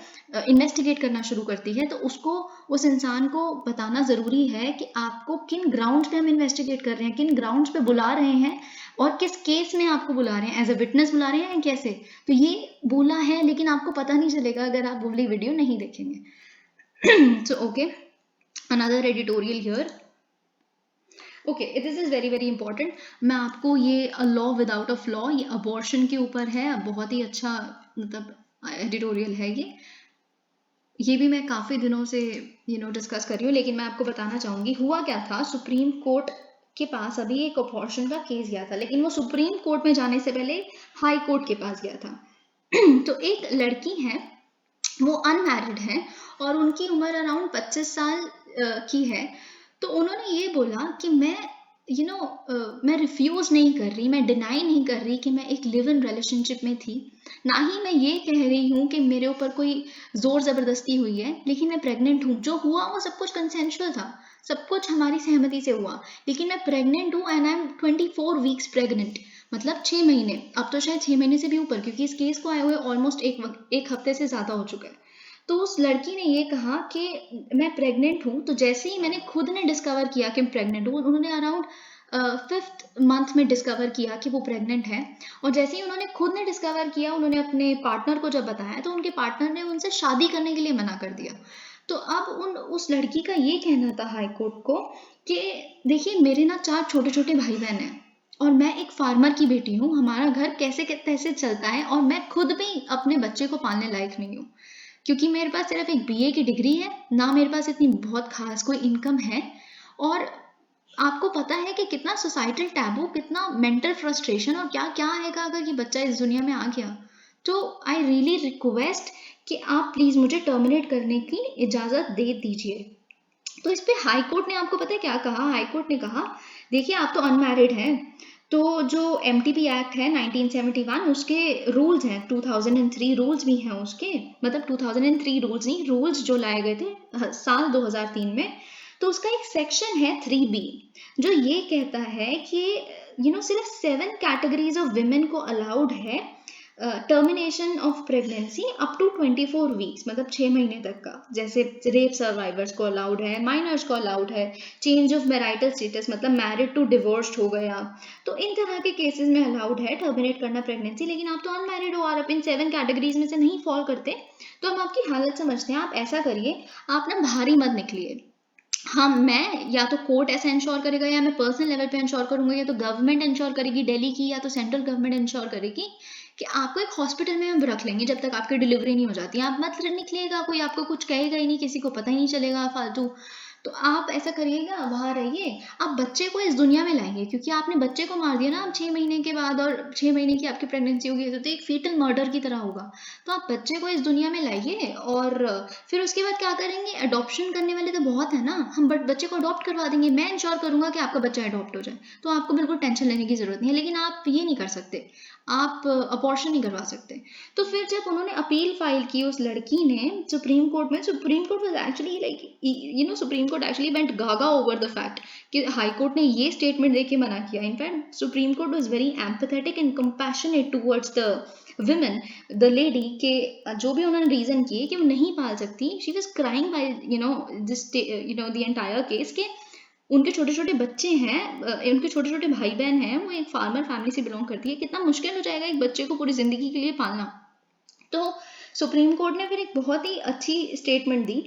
इन्वेस्टिगेट करना शुरू करती है, तो उसको, उस इंसान को बताना ज़रूरी है कि आपको किन ग्राउंड्स पे हम इन्वेस्टिगेट कर रहे हैं, किन ग्राउंड्स पे बुला रहे हैं और किस केस में आपको बुला रहे हैं, एज अ विटनेस बुला रहे हैं कैसे। तो ये बोला है, लेकिन आपको पता नहीं चलेगा अगर आप वो वाली वीडियो नहीं देखेंगे। So okay, another editorial here. Okay, this is very very important. मैं आपको ये a law without a flaw, ये अबॉर्शन के ऊपर है, बहुत ही अच्छा मतलब एडिटोरियल है ये भी मैं काफ़ी दिनों से डिस्कस कर रही हूँ, लेकिन मैं आपको बताना चाहूँगी हुआ क्या था। सुप्रीम कोर्ट के पास अभी एक अबॉर्शन का केस गया था, लेकिन वो सुप्रीम कोर्ट में जाने से पहले हाई कोर्ट के पास गया था। तो एक लड़की है, वो अनमैरिड है और उनकी उम्र अराउंड 25 साल की है। तो उन्होंने ये बोला कि मैं मैं रिफ्यूज़ नहीं कर रही, मैं डिनाई नहीं कर रही कि मैं एक लिव इन रिलेशनशिप में थी, ना ही मैं ये कह रही हूँ कि मेरे ऊपर कोई ज़ोर ज़बरदस्ती हुई है, लेकिन मैं प्रेग्नेंट हूँ। जो हुआ वो सब कुछ कंसेंशुअल था, सब कुछ हमारी सहमति से हुआ, लेकिन मैं प्रेग्नेंट हूँ and I am 24 weeks pregnant, मतलब 6 महीने, अब तो शायद 6 महीने से भी ऊपर, क्योंकि इस केस को आए हुए ऑलमोस्ट एक हफ्ते से ज़्यादा हो चुका है। तो उस लड़की ने ये कहा कि मैं प्रेग्नेंट हूँ। तो जैसे ही मैंने खुद ने डिस्कवर किया कि मैं प्रेग्नेंट हूँ, उन्होंने अराउंड 5th मंथ में डिस्कवर किया कि वो प्रेग्नेंट है, और जैसे ही उन्होंने खुद ने डिस्कवर किया, उन्होंने अपने पार्टनर को जब बताया तो उनके पार्टनर ने उनसे शादी करने के लिए मना कर दिया। तो अब उस लड़की का ये कहना था हाई कोर्ट को कि देखिए, मेरे ना 4 छोटे छोटे भाई बहन हैं और मैं एक फार्मर की बेटी हूँ, हमारा घर कैसे कैसे चलता है और मैं खुद भी अपने बच्चे को पालने लायक नहीं हूँ, क्योंकि मेरे पास सिर्फ एक बीए की डिग्री है, ना मेरे पास इतनी बहुत खास कोई इनकम है। और आपको पता है कि कितना सोसाइटल टैबू, कितना मेंटल फ्रस्ट्रेशन और क्या क्या आएगा अगर ये बच्चा इस दुनिया में आ गया। तो आई रियली रिक्वेस्ट कि आप प्लीज़ मुझे टर्मिनेट करने की इजाज़त दे दीजिए। तो इस पे हाई कोर्ट ने, आपको पता है क्या कहा? हाई कोर्ट ने कहा, देखिए आप तो अनमैरिड हैं, तो जो MTP एक्ट है 1971, उसके रूल्स हैं, 2003 रूल्स भी हैं उसके, मतलब 2003 रूल्स नहीं, रूल्स जो लाए गए थे साल 2003 में। तो उसका एक सेक्शन है 3B, जो ये कहता है कि सिर्फ 7 कैटेगरीज ऑफ विमेन को अलाउड है termination of pregnancy up to 24 weeks, मतलब 6 महीने तक का। जैसे रेप सर्वाइवर्स को अलाउड है, माइनर्स को अलाउड है, चेंज ऑफ मैरिटल स्टेटस, मतलब मैरिड टू डिवोर्स्ड हो गया, तो इन तरह के केसेस में अलाउड है टर्मिनेट करना प्रेगनेंसी। लेकिन आप तो अनमैरिड हो और आप इन 7 कैटेगरीज में से नहीं फॉल करते, तो हम आपकी हालत समझते हैं। आप ऐसा करिए, आप ना भारी मत निकलिए। हाँ, मैं या तो कोर्ट ऐसा इंश्योर करेगा, या मैं पर्सनल लेवल पे इंश्योर करूंगा, या तो गवर्नमेंट इंश्योर करेगी दिल्ली की, या तो सेंट्रल गवर्नमेंट इंश्योर करेगी कि आपको एक हॉस्पिटल में हम रख लेंगे जब तक आपकी डिलीवरी नहीं हो जाती। आप मत निकलिएगा, कोई आपको कुछ कहेगा ही नहीं, किसी को पता ही नहीं चलेगा फालतू। तो आप ऐसा करिएगा, वहाँ रहिए, आप बच्चे को इस दुनिया में लाइए, क्योंकि आपने बच्चे को मार दिया ना आप 6 महीने के बाद, और 6 महीने की आपकी प्रेगनेंसी होगी, तो एक फीटल मर्डर की तरह होगा। तो आप बच्चे को इस दुनिया में लाइए, और फिर उसके बाद क्या करेंगे? अडॉप्शन करने वाले तो बहुत है ना, हम बच्चे को अडॉप्ट करवा देंगे। मैं इंश्योर करूंगा कि आपका बच्चा अडॉप्ट हो जाए, तो आपको बिल्कुल टेंशन लेने की जरूरत नहीं है। लेकिन आप ये नहीं कर सकते, आप अबॉर्शन नहीं करवा सकते। तो फिर जब उन्होंने अपील फाइल की उस लड़की ने सुप्रीम कोर्ट में, supreme court was actually like supreme court actually went gaga over the fact कि हाई कोर्ट ने ये स्टेटमेंट देके मना किया। In fact supreme court was very empathetic and compassionate towards the women, the lady, के जो भी उन्होंने रीजन किए कि वो नहीं पाल सकती, she was crying by this the entire case, के उनके छोटे छोटे बच्चे हैं, उनके छोटे छोटे भाई बहन हैं, वो एक फार्मर फैमिली से बिलोंग करती है, कितना मुश्किल हो जाएगा एक बच्चे को पूरी जिंदगी के लिए पालना। तो सुप्रीम कोर्ट ने फिर एक बहुत ही अच्छी स्टेटमेंट दी,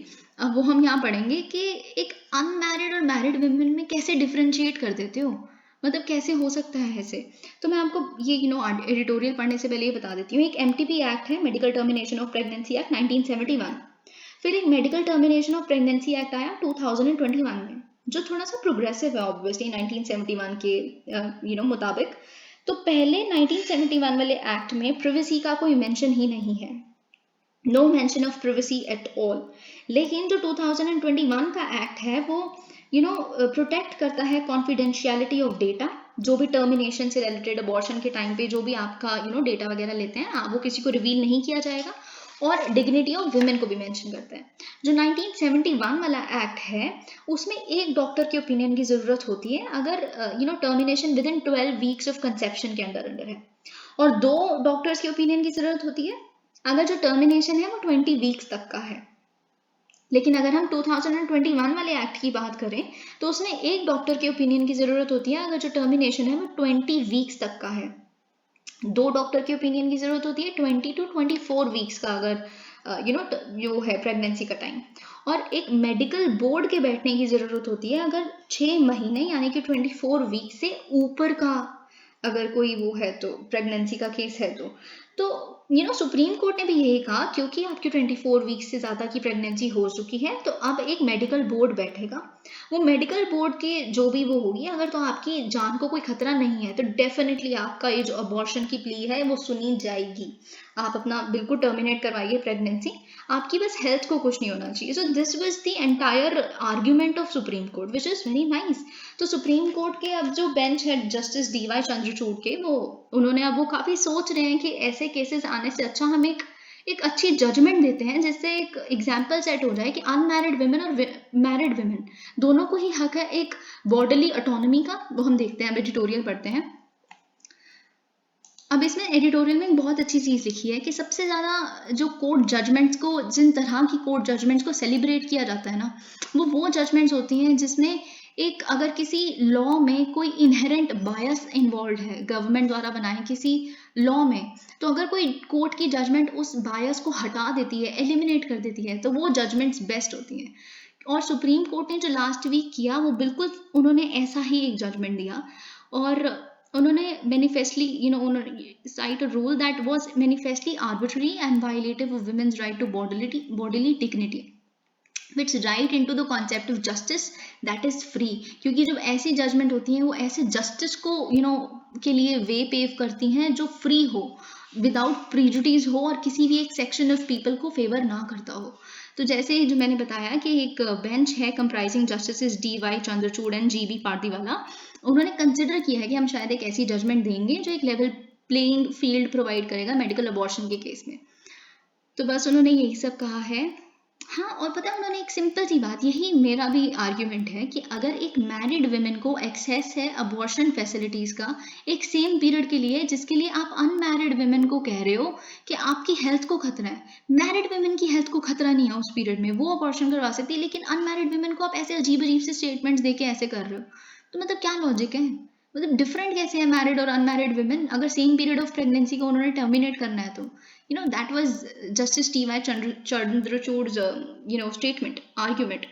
वो हम यहाँ पढ़ेंगे कि एक अनमैरिड और मैरिड वुमेन में कैसे डिफ्रेंशिएट कर देते हो, मतलब कैसे हो सकता है ऐसे। तो मैं आपको ये एडिटोरियल पढ़ने से पहले ये बता देती हूँ। एक MTP एक्ट है, medical termination of pregnancy act 1971। फिर एक medical termination of pregnancy act आया 2021 में, जो थोड़ा सा प्रोग्रेसिव है ऑब्वियसली 1971 के मुताबिक। तो पहले 1971 वाले एक्ट में प्रिवेसी का कोई मेंशन ही नहीं है, no mention of privacy at all. लेकिन जो 2021 का एक्ट है वो प्रोटेक्ट करता है कॉन्फिडेंशियलिटी ऑफ डेटा, जो भी टर्मिनेशन से रिलेटेड अबॉर्शन के टाइम पे जो भी आपका डेटा वगैरह लेते हैं वो किसी को रिवील नहीं किया जाएगा, और डिग्निटी ऑफ वुमेन को भी मेंशन करता है। जो 1971 वाला एक्ट है उसमें एक डॉक्टर के ओपिनियन की जरूरत होती है अगर termination with in 12 weeks of conception के अंडर है, और 2 डॉक्टर्स के ओपिनियन की जरूरत होती है अगर जो टर्मिनेशन है वो 20 वीक्स तक का है। लेकिन अगर हम 2021 वाले एक्ट की बात करें तो उसमें एक डॉक्टर के ओपिनियन की जरूरत होती है अगर जो टर्मिनेशन है वो 20 वीक्स तक का है। 2 डॉक्टर के ओपिनियन की जरूरत होती है 20 to 24 वीक्स का अगर जो है प्रेगनेंसी का टाइम, और एक मेडिकल बोर्ड के बैठने की जरूरत होती है अगर 6 महीने यानी कि 24 वीक से ऊपर का अगर कोई वो है तो प्रेगनेंसी का केस है तो सुप्रीम कोर्ट ने भी यही कहा क्योंकि आपकी 24 वीक्स से ज़्यादा की प्रेगनेंसी हो चुकी है तो अब एक मेडिकल बोर्ड बैठेगा। वो मेडिकल बोर्ड के जो भी वो होगी, अगर तो आपकी जान को कोई खतरा नहीं है तो डेफिनेटली आपका ये जो अबॉर्शन की प्ली है वो सुनी जाएगी। आप अपना बिल्कुल टर्मिनेट करवाइए प्रेगनेंसी, आपकी बस हेल्थ को कुछ नहीं होना चाहिए। So this was the entire argument of supreme court which is very nice. तो सुप्रीम कोर्ट के अब जो बेंच है जस्टिस डीवाई चंद्रचूड़ के, वो उन्होंने अब वो काफ़ी सोच रहे हैं कि ऐसे केसेस आने से अच्छा हम एक अच्छी जजमेंट देते हैं जिससे एक एग्जाम्पल सेट हो जाए कि अनमैरिड वुमेन और मैरिड वुमेन दोनों को ही हक है एक बॉडीली ऑटोनॉमी का। वो हम देखते हैं, अब एडिटोरियल पढ़ते हैं। अब इसमें एडिटोरियल में एक बहुत अच्छी चीज़ लिखी है कि सबसे ज़्यादा जो कोर्ट जजमेंट्स को, जिन तरह की कोर्ट जजमेंट्स को सेलिब्रेट किया जाता है ना, वो जजमेंट्स होती हैं जिसमें एक अगर किसी लॉ में कोई इनहेरेंट बायस इन्वॉल्व है गवर्नमेंट द्वारा बनाए किसी लॉ में, तो अगर कोई कोर्ट की जजमेंट उस बायस को हटा देती है, एलिमिनेट कर देती है, तो वो जजमेंट्स बेस्ट होती हैं। और सुप्रीम कोर्ट ने जो लास्ट वीक किया वो बिल्कुल उन्होंने ऐसा ही एक जजमेंट दिया, और उन्होंने manifestly cite a rule that was manifestly arbitrary and violative of women's right to bodily dignity, which right into the concept of justice that is free। क्योंकि जब ऐसी जजमेंट होती हैं वो ऐसे जस्टिस को के लिए वे पेव करती हैं जो फ्री हो, विदाउट प्रीजुडिस हो, और किसी भी एक सेक्शन ऑफ पीपल को फेवर ना करता हो। तो जैसे जो मैंने बताया कि एक बेंच है comprising justice DY Chandrachud and GB Pardiwala, उन्होंने कंसिडर किया है कि हम शायद एक ऐसी जजमेंट देंगे जो एक लेवल प्लेइंग फील्ड प्रोवाइड करेगा मेडिकल अबॉर्शन के केस में। तो बस उन्होंने यही सब कहा है। हाँ, और पता है उन्होंने एक सिंपल सी बात, यही मेरा भी आर्ग्यूमेंट है कि अगर एक मैरिड वुमेन को एक्सेस है अबॉर्शन फैसिलिटीज का एक सेम पीरियड के लिए जिसके लिए आप अनमैरिड वुमेन को कह रहे हो कि आपकी हेल्थ को खतरा है, मैरिड वुमेन की हेल्थ को खतरा नहीं है उस पीरियड में, वो अबॉर्शन करवा सकती है, लेकिन अनमैरिड वुमेन को आप ऐसे अजीब अजीब से स्टेटमेंट्स दे के ऐसे कर रहे हो, तो मतलब क्या लॉजिक है? मतलब डिफरेंट कैसे है मैरिड और अनमैरिड वुमेन? अगर सेम पीरियड ऑफ प्रेगनेंसी को उन्होंने टर्मिनेट करना है तो that was Justice T.Y. Chandrachud's statement, argument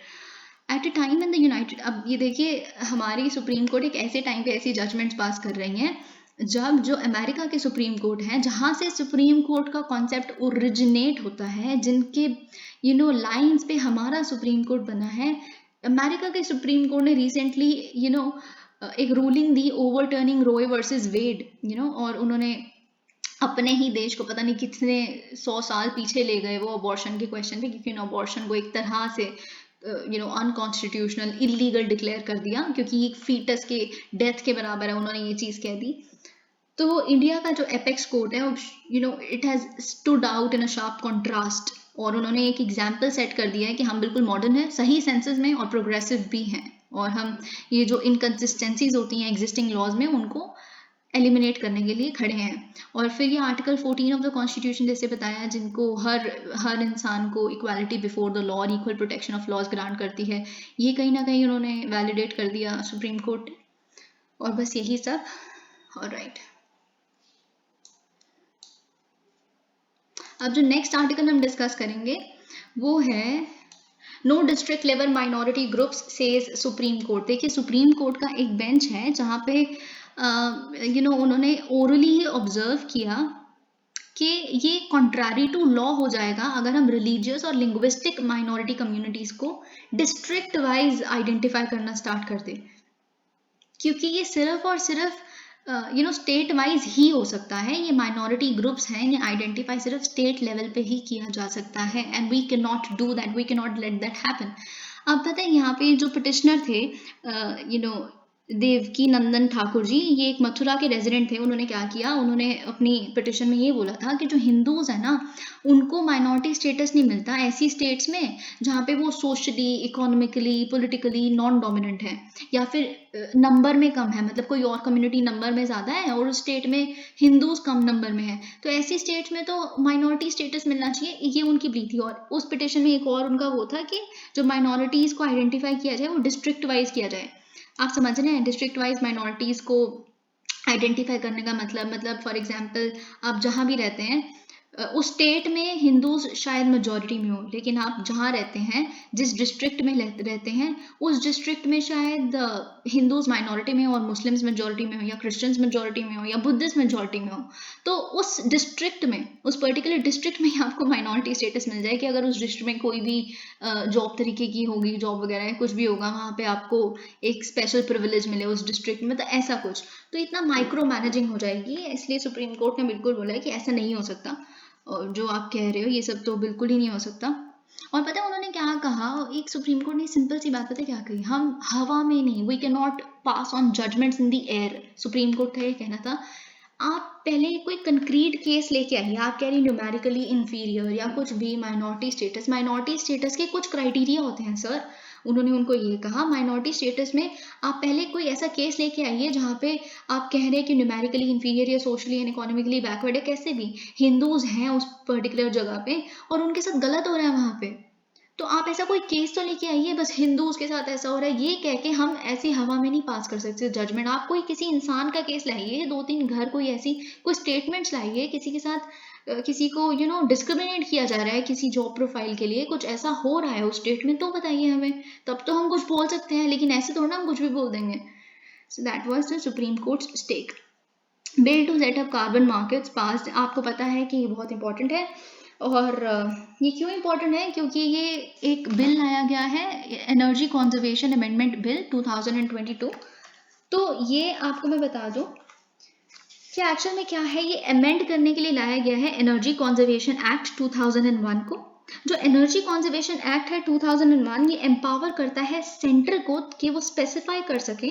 at a time when the United, अब ये देखिए हमारी सुप्रीम कोर्ट एक ऐसे टाइम पे ऐसी जजमेंट्स पास कर रही हैं जब जो अमेरिका के सुप्रीम कोर्ट हैं, जहाँ से सुप्रीम कोर्ट का कॉन्सेप्ट ओरिजिनेट होता है, जिनके लाइंस पे हमारा सुप्रीम कोर्ट बना है, अमेरिका के सुप्रीम कोर्ट ने रिसेंटली एक रूलिंग दी ओवरटर्निंग रोए वर्सेस वेड, और उन्होंने अपने ही देश को पता नहीं कितने 100 साल पीछे ले गए वो अबॉर्शन के क्वेश्चन पे, क्योंकि अबॉर्शन को एक तरह से अनकॉन्स्टिट्यूशनल, इलीगल डिक्लेयर कर दिया क्योंकि एक फीटस के डेथ के बराबर है, उन्होंने ये चीज़ कह दी। तो इंडिया का जो एपेक्स कोर्ट है it has stood out in a sharp contrast, और उन्होंने एक एग्जाम्पल सेट कर दिया है कि हम बिल्कुल मॉडर्न है, सही सेंसेस में और प्रोग्रेसिव भी हैं, और हम ये जो इनकन्सिस्टेंसीज होती हैं एग्जिस्टिंग लॉज में उनको एलिमिनेट करने के लिए खड़े हैं। और फिर ये आर्टिकल 14 ऑफ द कॉन्स्टिट्यूशन जैसे बताया, जिनको हर इंसान को इक्वालिटी बिफोर द लॉ और equal protection of laws grant करती है, ये कहीं ना कहीं उन्होंने वैलिडेट कर दिया सुप्रीम कोर्ट। और बस यही सब। ऑलराइट, अब जो नेक्स्ट आर्टिकल हम डिस्कस करेंगे वो है no district level minority groups says supreme court. देखिए सुप्रीम कोर्ट का एक बेंच है जहाँ पे उन्होंने ओरली ऑब्जर्व किया कि ये कॉन्ट्रारी टू लॉ हो जाएगा अगर हम रिलीजियस और लिंग्विस्टिक माइनॉरिटी कम्युनिटीज को डिस्ट्रिक्ट वाइज आइडेंटिफाई करना स्टार्ट कर दे, क्योंकि ये सिर्फ और सिर्फ स्टेट वाइज ही हो सकता है। ये माइनॉरिटी ग्रुप्स हैं, ये आइडेंटिफाई सिर्फ स्टेट लेवल पे ही किया जा सकता है, and we can not do that, we can not let that happen. अब पता है यहाँ पे जो पिटिशनर थे देवकी नंदन ठाकुर जी, ये एक मथुरा के रेजिडेंट थे। उन्होंने क्या किया, उन्होंने अपनी पिटिशन में ये बोला था कि जो हिंदूज है ना, उनको माइनॉरिटी स्टेटस नहीं मिलता ऐसी स्टेट्स में जहाँ पे वो socially, economically, politically non dominant है, या फिर नंबर में कम है, मतलब कोई और कम्युनिटी नंबर में ज़्यादा है और उस स्टेट में हिंदूज कम नंबर में है, तो ऐसी स्टेट्स में तो माइनॉरिटी स्टेटस मिलना चाहिए, ये उनकी प्ली थी। और उस पिटिशन में एक और उनका वो था कि जो माइनॉरिटीज़ को आइडेंटिफाई किया जाए वो डिस्ट्रिक्ट वाइज किया जाए। आप समझ रहे हैं, डिस्ट्रिक्ट वाइज माइनॉरिटीज़ को आइडेंटिफाई करने का मतलब फॉर एग्जांपल आप जहाँ भी रहते हैं उस स्टेट में हिंदूज शायद मेजॉरिटी में हो, लेकिन आप जहाँ रहते हैं, जिस डिस्ट्रिक्ट में रहते हैं, उस डिस्ट्रिक्ट में शायद हिंदूज माइनॉरिटी में हो और मुस्लिम्स मेजॉरिटी में हो, या क्रिश्चियंस मेजॉरिटी में हो, या बुद्धिस्ट मेजॉरिटी में हो, तो उस डिस्ट्रिक्ट में, उस पर्टिकुलर डिस्ट्रिक्ट में ही आपको माइनॉरिटी स्टेटस मिल जाए कि अगर उस डिस्ट्रिक्ट में कोई भी जॉब तरीके की होगी, जॉब वगैरह कुछ भी होगा, वहाँ पे आपको एक स्पेशल प्रिविलेज मिले उस डिस्ट्रिक्ट में, तो ऐसा कुछ। तो इतना माइक्रो मैनेजिंग हो जाएगी, इसलिए सुप्रीम कोर्ट ने बिल्कुल बोला है कि ऐसा नहीं हो सकता, और जो आप कह रहे हो ये सब तो बिल्कुल ही नहीं हो सकता। और पता है उन्होंने क्या कहा, एक सुप्रीम कोर्ट ने सिंपल सी बात पता है क्या कही, हम हवा में नहीं, we can not pass on judgments in the air. Supreme court का ये कहना था, आप पहले कोई कंक्रीट केस लेके आइए। आप कह रही न्यूमेरिकली इंफीरियर या कुछ भी, माइनॉरिटी स्टेटस के कुछ क्राइटेरिया होते हैं सर। उन्होंने उनको ये कहा, माइनॉरिटी स्टेटस में आप पहले कोई ऐसा केस लेके आइए जहाँ पे आप कह रहे हैं कि न्यूमेरिकली इंफीरियर या सोशली एंड इकोनॉमिकली बैकवर्ड है, कैसे भी हिंदूज हैं उस पर्टिकुलर जगह पे और उनके साथ गलत हो रहा है वहाँ पे, तो आप ऐसा कोई केस तो लेके आइए, बस हिंदूज के साथ ऐसा हो रहा है ये कह के हम ऐसी हवा में नहीं पास कर सकते जजमेंट। आप कोई किसी इंसान का केस लाइए, 2-3 घर, कोई ऐसी कोई स्टेटमेंट्स लाइए, किसी के साथ किसी को डिस्क्रिमिनेट किया जा रहा है किसी जॉब प्रोफाइल के लिए, कुछ ऐसा हो रहा है उस स्टेट में, तो बताइए हमें, तब तो हम कुछ बोल सकते हैं, लेकिन ऐसे थोड़ा ना हम कुछ भी बोल देंगे। So that was the supreme court's stake. Bill to set up carbon markets pass, आपको पता है कि ये बहुत इंपॉर्टेंट है। और ये क्यों इम्पोर्टेंट है, क्योंकि ये एक बिल लाया गया है, एनर्जी कंजर्वेशन अमेंडमेंट बिल 2022। तो ये आपको मैं बता दूं कि एक्चुअल में क्या है, ये अमेंड करने के लिए लाया गया है एनर्जी कंजर्वेशन एक्ट 2001 को। जो एनर्जी कंजर्वेशन एक्ट है 2001, ये एम्पावर करता है सेंटर को कि वो स्पेसिफाई कर सके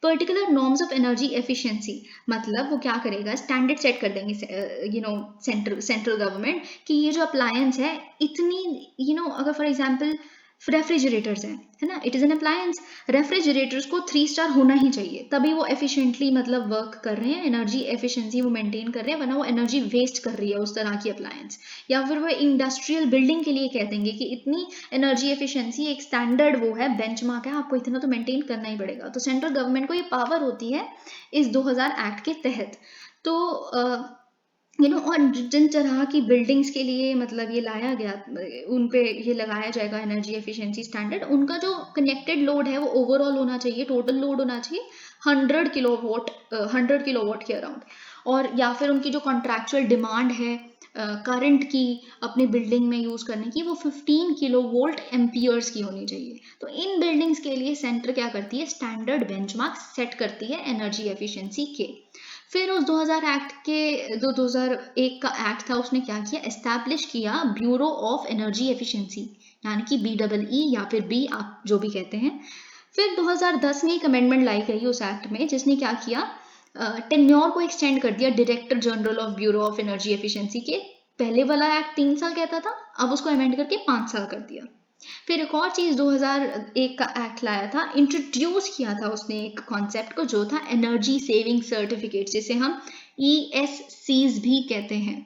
particular norms of energy efficiency. मतलब वो क्या करेगा, स्टैंडर्ड सेट कर देंगे सेंट्रल गवर्नमेंट कि ये जो अप्लायंस है इतनी अगर फॉर एग्जांपल रेफ्रिजरेटर्स हैं, है ना, it is an appliance, refrigerators को 3 स्टार होना ही चाहिए, तभी वो एफिशिएंटली मतलब वर्क कर रहे हैं, एनर्जी एफिशिएंसी वो मेंटेन कर रहे हैं, वरना वो एनर्जी वेस्ट कर रही है उस तरह की अप्लायंस। या फिर वो इंडस्ट्रियल बिल्डिंग के लिए कह देंगे कि इतनी एनर्जी एफिशिएंसी एक स्टैंडर्ड वो है, बेंचमार्क है, आपको इतना तो मेंटेन करना ही पड़ेगा। तो सेंट्रल गवर्नमेंट को ये पावर होती है इस 2000 एक्ट के तहत। तो और जिन तरह की बिल्डिंग्स के लिए मतलब ये लाया गया, उन पे ये लगाया जाएगा एनर्जी एफिशिएंसी स्टैंडर्ड, उनका जो कनेक्टेड लोड है वो ओवरऑल होना चाहिए, टोटल लोड होना चाहिए 100 किलोवाट के अराउंड। और या फिर उनकी जो कॉन्ट्रैक्चुअल डिमांड है करंट की अपने बिल्डिंग में यूज करने की, वो 15 किलोवोल्ट एम्पियर्स की होनी चाहिए। तो इन बिल्डिंग्स के लिए सेंटर क्या करती है, स्टैंडर्ड बेंचमार्क सेट करती है एनर्जी एफिशिएंसी के। फिर उस 2000 एक्ट के 2001 का एक्ट था, उसने क्या किया, एस्टैब्लिश किया ब्यूरो ऑफ एनर्जी एफिशिएंसी, यानी कि BEE या फिर बी, आप जो भी कहते हैं। फिर 2010 में एक अमेंडमेंट लाई गई उस एक्ट में, जिसने क्या किया, टेन्योर को एक्सटेंड कर दिया director general of bureau of energy efficiency के। पहले वाला एक्ट 3 साल कहता था, अब उसको अमेंड करके 5 साल कर दिया। फिर एक और चीज 2001 का एक्ट लाया था, इंट्रोड्यूस किया था उसने एक कॉन्सेप्ट को, जो था एनर्जी सेविंग सर्टिफिकेट, जिसे हम ESCs भी कहते हैं।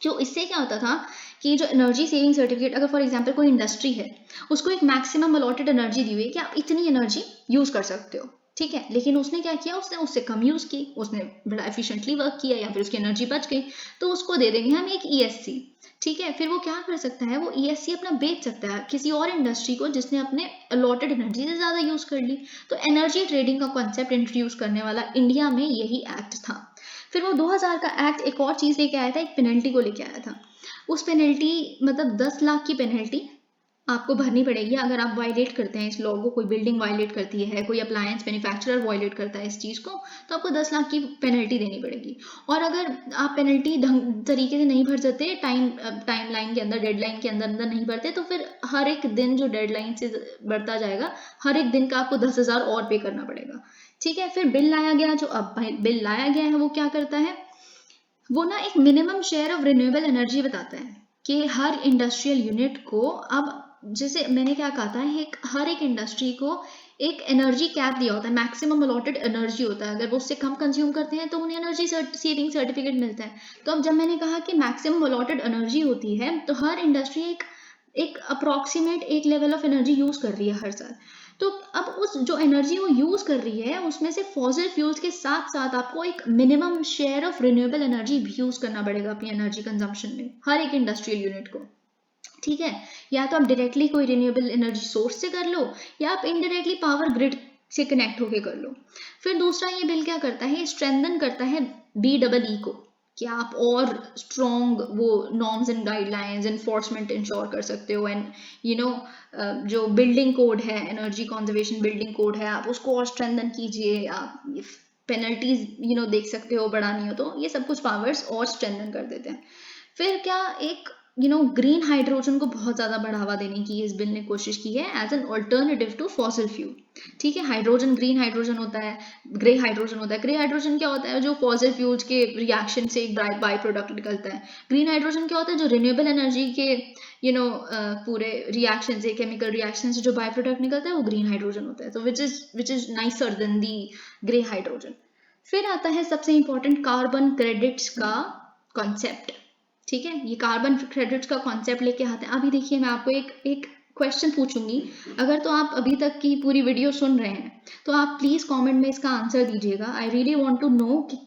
जो इससे क्या होता था कि जो एनर्जी सेविंग सर्टिफिकेट, अगर फॉर एग्जांपल कोई इंडस्ट्री है, उसको एक मैक्सिमम अलॉटेड एनर्जी दी हुई है कि आप इतनी एनर्जी यूज कर सकते हो, ठीक है, लेकिन उसने क्या किया, उसने उससे कम यूज की, उसने बड़ा एफिशिएंटली वर्क किया, या फिर उसकी एनर्जी बच गई, तो उसको दे देंगे हम एक ESC, ठीक है। फिर वो क्या कर सकता है, वो ESC अपना बेच सकता है किसी और इंडस्ट्री को जिसने अपने अलॉटेड एनर्जी से ज्यादा यूज कर ली। तो एनर्जी ट्रेडिंग का कॉन्सेप्ट इंट्रोड्यूस करने वाला इंडिया में यही एक्ट था। फिर वो 2000 का एक्ट एक और चीज लेके आया था, एक पेनल्टी को लेके आया था। उस पेनल्टी मतलब 10 लाख की पेनल्टी आपको भरनी पड़ेगी अगर आप वायलेट करते हैं इस लॉ को, कोई बिल्डिंग वायलेट करती है, कोई अप्लायंस मैन्युफैक्चरर वायलेट करता है इस चीज़ को, तो आपको 10 लाख की पेनल्टी देनी पड़ेगी। और अगर आप पेनल्टी ढंग तरीके से नहीं भर सकते, टाइम लाइन के अंदर, डेडलाइन के अंदर अंदर नहीं भरते, तो फिर हर एक दिन जो डेडलाइन से बढ़ता जाएगा, हर एक दिन का आपको 10,000 और पे करना पड़ेगा। ठीक है, फिर बिल लाया गया, जो अब बिल लाया गया है वो क्या करता है, वो ना एक minimum share of renewable energy बताता है कि हर इंडस्ट्रियल यूनिट को, अब जैसे मैंने क्या कहा था, हर एक इंडस्ट्री को एक एनर्जी कैप दिया होता है, मैक्सिमम अलॉटेड एनर्जी होता है, अगर वो उससे कम कंज्यूम करते हैं तो उन्हें एनर्जी सेविंग सर्टिफिकेट मिलता है। तो अब जब मैंने कहा कि मैक्सिमम अलॉटेड एनर्जी होती है, तो हर इंडस्ट्री एक अप्रॉक्सीमेट एक लेवल ऑफ एनर्जी यूज कर रही है हर साल। तो अब उस जो एनर्जी वो यूज कर रही है उसमें से फॉसिल फ्यूल्स के साथ साथ आपको एक minimum share of renewable energy भी यूज करना पड़ेगा अपनी एनर्जी कंजम्पशन में, हर एक इंडस्ट्रियल यूनिट को। ठीक है, या तो आप डायरेक्टली कोई रिन्यूएबल एनर्जी सोर्स से कर लो, या आप इनडायरेक्टली पावर ग्रिड से कनेक्ट होके कर लो। फिर दूसरा ये बिल क्या करता है, स्ट्रेंथन करता है BEE को, कि आप और स्ट्रॉन्ग वो norms and guidelines enforcement ensure कर सकते हो, एंड जो बिल्डिंग कोड है, एनर्जी कंजर्वेशन बिल्डिंग कोड है, आप उसको और स्ट्रेंथन कीजिए, आप पेनल्टीज देख सकते हो बढ़ानी हो तो, ये सब कुछ पावर्स और स्ट्रेंथन कर देते हैं। फिर क्या, एक ग्रीन हाइड्रोजन को बहुत ज़्यादा बढ़ावा देने की इस बिल ने कोशिश की है as an alternative to fossil fuel. ठीक है, हाइड्रोजन, ग्रीन हाइड्रोजन होता है, ग्रे हाइड्रोजन होता है। ग्रे हाइड्रोजन क्या होता है, जो फॉसिल फ्यूल्स के रिएक्शन से एक बाई प्रोडक्ट निकलता है। ग्रीन हाइड्रोजन क्या होता है, जो रिन्यूएबल एनर्जी के पूरे रिएक्शन से, केमिकल रिएक्शन से जो बाई प्रोडक्ट निकलता है वो ग्रीन हाइड्रोजन होता है। तो which is nicer than the grey hydrogen. फिर आता है सबसे इंपॉर्टेंट, कार्बन क्रेडिट्स का कॉन्सेप्ट। ठीक है, ये कार्बन क्रेडिट्स का कॉन्सेप्ट लेके आते हैं। अभी देखिए, मैं आपको एक क्वेश्चन पूछूंगी, अगर तो आप अभी तक की पूरी वीडियो सुन रहे हैं तो आप प्लीज कमेंट में इसका आंसर दीजिएगा। I really want to know कि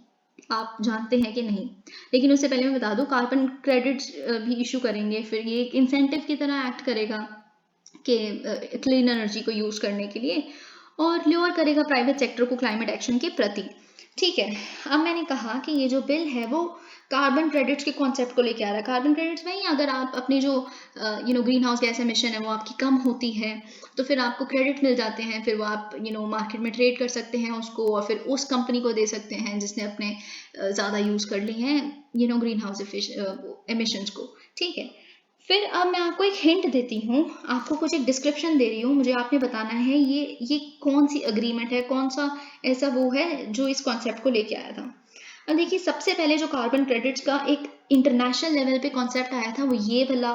आप जानते हैं कि नहीं। लेकिन उससे पहले मैं बता दूं, कार्बन क्रेडिट्स भी इशू करेंगे, फिर ये एक इंसेंटिव की तरह एक्ट करेगा कि क्लीन एनर्जी को यूज करने के लिए, और ल्योर करेगा प्राइवेट सेक्टर को क्लाइमेट एक्शन के प्रति। ठीक है, अब मैंने कहा कि ये जो बिल है वो कार्बन क्रेडिट्स के कॉन्सेप्ट को लेके आ रहा है। कार्बन क्रेडिट्स में ही अगर आप अपनी जो ग्रीन हाउस गैस एमिशन है वो आपकी कम होती है तो फिर आपको क्रेडिट मिल जाते हैं, फिर वो आप मार्केट में ट्रेड कर सकते हैं उसको, और फिर उस कंपनी को दे सकते हैं जिसने अपने ज़्यादा यूज़ कर ली हैं ग्रीन हाउस एमिशंस को। ठीक है, फिर अब मैं आपको एक हिंट देती हूँ, आपको कुछ एक डिस्क्रिप्शन दे रही हूँ, मुझे आपने बताना है ये कौन सी अग्रीमेंट है, कौन सा ऐसा वो है जो इस कॉन्सेप्ट को लेके आया था। अब देखिए, सबसे पहले जो कार्बन क्रेडिट्स का एक इंटरनेशनल लेवल पे कॉन्सेप्ट आया था वो ये वाला,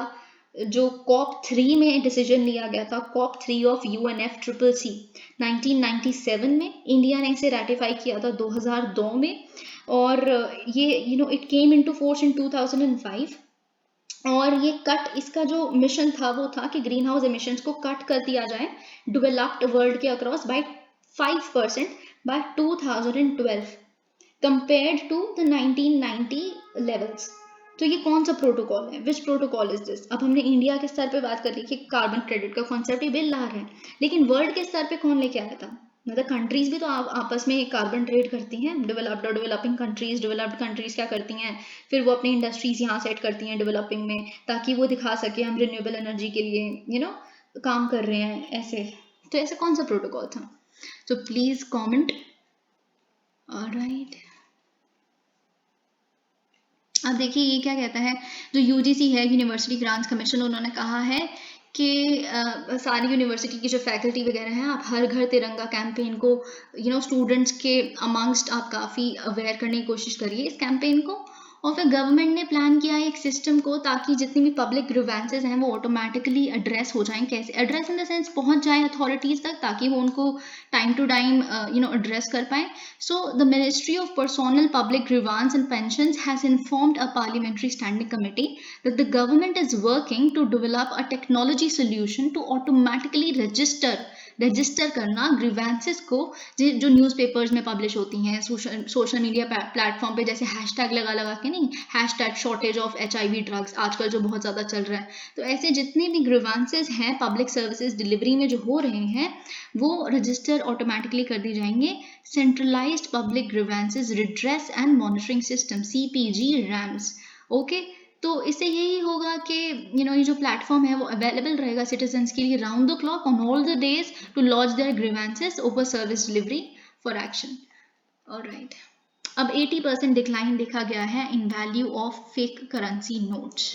जो COP3 में डिसीजन लिया गया था, COP3 ऑफ UNFCCC 1997 में। इंडिया ने इसे रेटिफाई किया था 2002 में, और ये it came into force in 2005। और ये इसका जो मिशन था वो था कि ग्रीन हाउस एमिशंस को कट कर दिया जाए डेवलप्ड वर्ल्ड के across by 5% by 2012 compared to the 1990 levels. तो ये कौन सा प्रोटोकॉल है, विच प्रोटोकॉल इज दिस? अब हमने इंडिया के स्तर पे बात कर ली कि कार्बन क्रेडिट का कॉन्सेप्ट ये बिल ला रहे हैं, लेकिन वर्ल्ड के स्तर पे कौन लेके आया था? मतलब कंट्रीज भी तो आपस में कार्बन ट्रेड करती हैं, डेवलप्ड और डेवलपिंग कंट्रीज। डेवलप्ड कंट्रीज क्या करती हैं, फिर वो अपनी इंडस्ट्रीज यहाँ सेट करती हैं डेवलपिंग में, ताकि वो दिखा सके हम रिन्यूएबल एनर्जी के लिए काम कर रहे हैं ऐसे। तो ऐसा कौन सा प्रोटोकॉल था? तो प्लीज कॉमेंट। ऑलराइट, अब देखिए ये क्या कहता है, जो UGC है, यूनिवर्सिटी ग्रांट्स कमीशन, उन्होंने कहा है कि सारी यूनिवर्सिटी की जो फैकल्टी वगैरह हैं, आप हर घर तिरंगा कैंपेन को स्टूडेंट्स के अमंगस्ट आप काफ़ी अवेयर करने की कोशिश करिए इस कैंपेन को। और फिर गवर्नमेंट ने प्लान किया है एक सिस्टम को, ताकि जितनी भी पब्लिक ग्रीवेंसेस हैं वो ऑटोमेटिकली एड्रेस हो जाएं। कैसे एड्रेस? इन द सेंस पहुंच जाएं अथॉरिटीज़ तक, ताकि वो उनको टाइम टू टाइम एड्रेस कर पाएं। So, the Ministry of Personal Public Grievance and Pensions has informed a parliamentary standing committee that the government is working to develop a technology solution to automatically register करना grievances को, जो न्यूज़पेपर्स में पब्लिश होती हैं, सोशल मीडिया प्लेटफॉर्म पे, जैसे हैशटैग लगा के नहीं, hashtag shortage of HIV drugs आजकल जो बहुत ज़्यादा चल रहा है। तो ऐसे जितने भी grievances हैं पब्लिक सर्विसेज डिलीवरी में जो हो रहे हैं, वो रजिस्टर ऑटोमेटिकली कर दी जाएंगे। Centralised public grievances redress and monitoring system, CPG RAMS। Okay, तो इससे यही होगा कि ये जो प्लेटफॉर्म है वो अवेलेबल रहेगा सिटीजन्स के लिए round the clock on all the days to launch their grievances over service delivery for action. Alright, अब 80% डिक्लाइन देखा गया है in value of fake currency notes.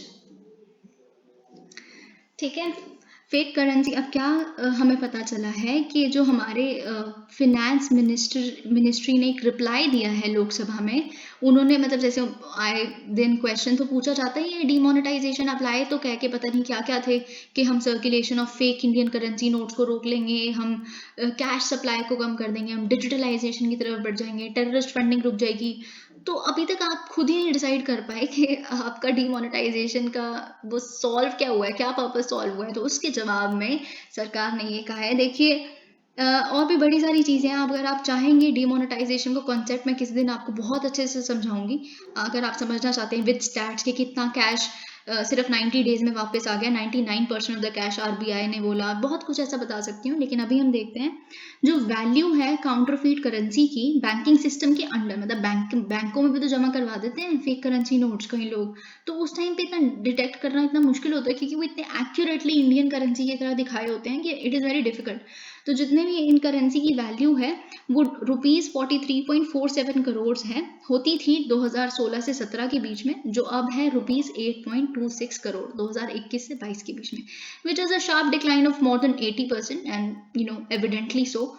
ठीक है, फेक करेंसी, अब क्या हमें पता चला है कि जो हमारे फिनेंस मिनिस्ट्री ने एक रिप्लाई दिया है लोकसभा में, उन्होंने मतलब जैसे आए दिन क्वेश्चन तो पूछा जाता है ये डीमोनेटाइजेशन अप्लाई तो कह के पता नहीं क्या क्या थे कि हम circulation of fake Indian currency notes को रोक लेंगे, हम कैश सप्लाई को कम कर देंगे, हम डिजिटलाइजेशन की तरफ बढ़ जाएंगे, टेररिस्ट फंडिंग रुक जाएगी। तो अभी तक आप खुद ही नहीं डिसाइड कर पाए कि आपका डीमोनेटाइजेशन का वो सॉल्व क्या हुआ है, क्या पर्पस सॉल्व हुआ है। तो उसके जवाब में सरकार ने ये कहा है, देखिए और भी बड़ी सारी चीज़ें हैं, अगर आप चाहेंगे डीमोनेटाइजेशन को कॉन्सेप्ट में किसी दिन आपको बहुत अच्छे से समझाऊंगी, अगर आप समझना चाहते हैं विद स्टैट्स कि कितना कैश सिर्फ 90 डेज में वापस आ गया, 99% ऑफ द कैश आरबीआई ने बोला, बहुत कुछ ऐसा बता सकती हूँ। लेकिन अभी हम देखते हैं जो वैल्यू है काउंटरफीट करेंसी की बैंकिंग सिस्टम के अंडर, मतलब बैंकों में भी तो जमा करवा देते हैं फेक करेंसी नोट्स कई लोग, तो उस टाइम पे इतना डिटेक्ट करना इतना मुश्किल होता है क्योंकि वो इतने एक्यूरेटली इंडियन करेंसी की तरह दिखाए होते हैं कि इट इज़ वेरी डिफिकल्ट। तो जितने भी इन करेंसी की वैल्यू है वो ₹43.47 करोड़ है, होती थी 2016 से 17 के बीच में, जो अब है ₹8.26 करोड़ 2021 से 22 के बीच में, which is a sharp decline of more than 80% and evidently so.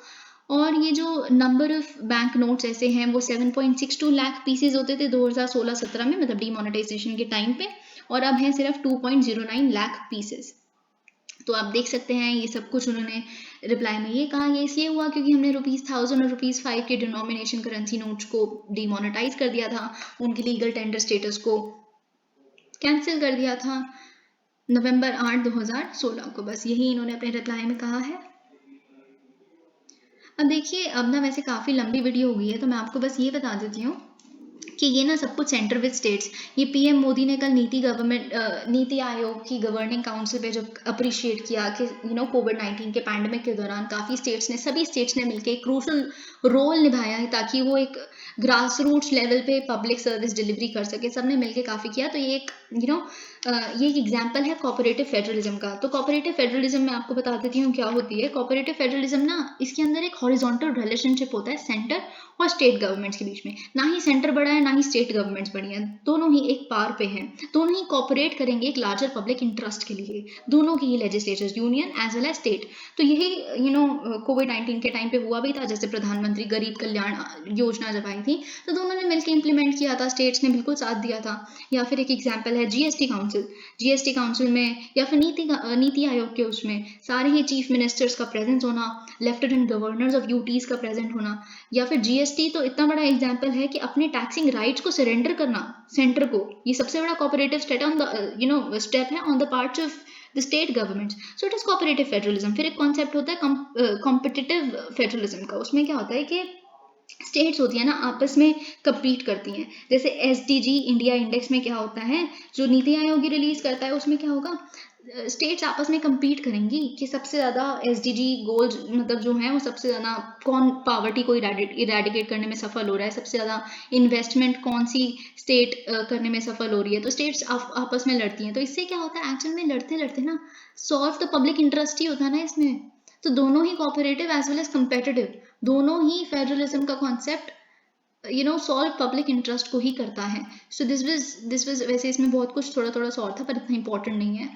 और ये जो नंबर ऑफ बैंक नोट्स ऐसे हैं वो 7.62 लाख पीसेज होते थे 2016-17 में, मतलब डीमोनेटाइजेशन के टाइम पे, और अब हैं सिर्फ 2.09 लाख पीसेज। तो आप देख सकते हैं ये सब कुछ उन्होंने रिप्लाई में ये कहा, ये इसलिए हुआ क्योंकि हमने ₹1000 और ₹5 के डिनोमिनेशन करेंसी नोट्स को डीमोनेटाइज कर दिया था, उनकी लीगल टेंडर स्टेटस को कैंसिल कर दिया था नवंबर 8, 2016 को। बस यही इन्होंने अपने रिप्लाई में कहा है। अब देखिए, अब ना वैसे काफ़ी लंबी वीडियो हो गई है तो मैं आपको बस ये बता देती हूँ कि ये ना सब कुछ सेंटर विद स्टेट्स, ये पीएम मोदी ने कल नीति आयोग की गवर्निंग काउंसिल पे जब अप्रिशिएट किया कि कोविड-19 के पैंडेमिक के दौरान काफ़ी सभी स्टेट्स ने मिलकर एक क्रूशल रोल निभाया है ताकि वो एक ग्रास रूट्स लेवल पे पब्लिक सर्विस डिलीवरी कर सके, सबने मिलकर काफ़ी किया। तो ये एक ये एक एग्जाम्पल है कोऑपरेटिव फेडरलिज्म का। तो कोऑपरेटिव फेडरलिज्म में आपको बता देती हूँ क्या होती है। कोऑपरेटिव फेडरलिज्म ना, इसके अंदर एक हॉरिजॉन्टल रिलेशनशिप होता है सेंटर और स्टेट गवर्नमेंट्स के बीच में, ना ही सेंटर बड़ा है ना ही स्टेट गवर्नमेंट्स बड़ी हैं, दोनों ही एक पार पे हैं, दोनों ही कोऑपरेट करेंगे एक लार्जर पब्लिक इंटरेस्ट के लिए, दोनों की ही legislatures, union as well as state. तो यही कोविड-19 के टाइम पे हुआ भी था, जैसे प्रधानमंत्री गरीब कल्याण योजना जब आई थी तो दोनों ने मिलकर इंप्लीमेंट किया था, स्टेट्स ने बिल्कुल साथ दिया था। या फिर एक एग्जाम्पल है जीएसटी काउंसिल में, या फिर नीति आयोग के उसमें सारे ही चीफ मिनिस्टर्स का प्रेजेंस होना, लेफ्टिनेंट गवर्नर्स ऑफ यूटीज का प्रेजेंट होना। या फिर जीएसटी तो इतना बड़ा एग्जाम्पल है कि अपने टैक्सिंग राइट्स को सरेंडर करना सेंटर को, ये सबसे बड़ा कोऑपरेटिव स्टेप है on the parts of the state government. So it is cooperative federalism. फिर एक कॉन्सेप्ट होता है कॉम्पिटिटिव फेडरलिज्म का, उसमें क्या होता है कि स्टेट्स होती है ना आपस में कम्पीट करती हैं। जैसे एसडीजी इंडिया इंडेक्स में क्या होता है, जो नीति आयोग रिलीज करता है, उसमें क्या होगा, स्टेट्स आपस में कम्पीट करेंगी कि सबसे ज़्यादा एसडीजी गोल्स मतलब जो हैं वो सबसे ज़्यादा कौन पॉवर्टी को इरेडिकेट करने में सफल हो रहा है, सबसे ज़्यादा इन्वेस्टमेंट कौन सी स्टेट करने में सफल हो रही है। तो स्टेट्स आपस में लड़ती हैं। तो इससे क्या होता है, एक्चुअल में लड़ते लड़ते ना सॉल्व द पब्लिक इंटरेस्ट ही होता है ना इसमें। तो दोनों ही cooperative as well as competitive, दोनों ही फेडरलिज्म का कॉन्सेप्ट सॉल्व पब्लिक इंटरेस्ट को ही करता है। सो दिस वाज वैसे इसमें बहुत कुछ थोड़ा थोड़ा सा और था पर इतना इंपॉर्टेंट नहीं है।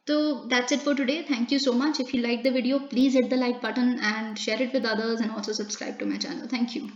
So that's it for today. Thank you so much. If you like the video, please hit the like button and share it with others, and also subscribe to my channel. Thank you.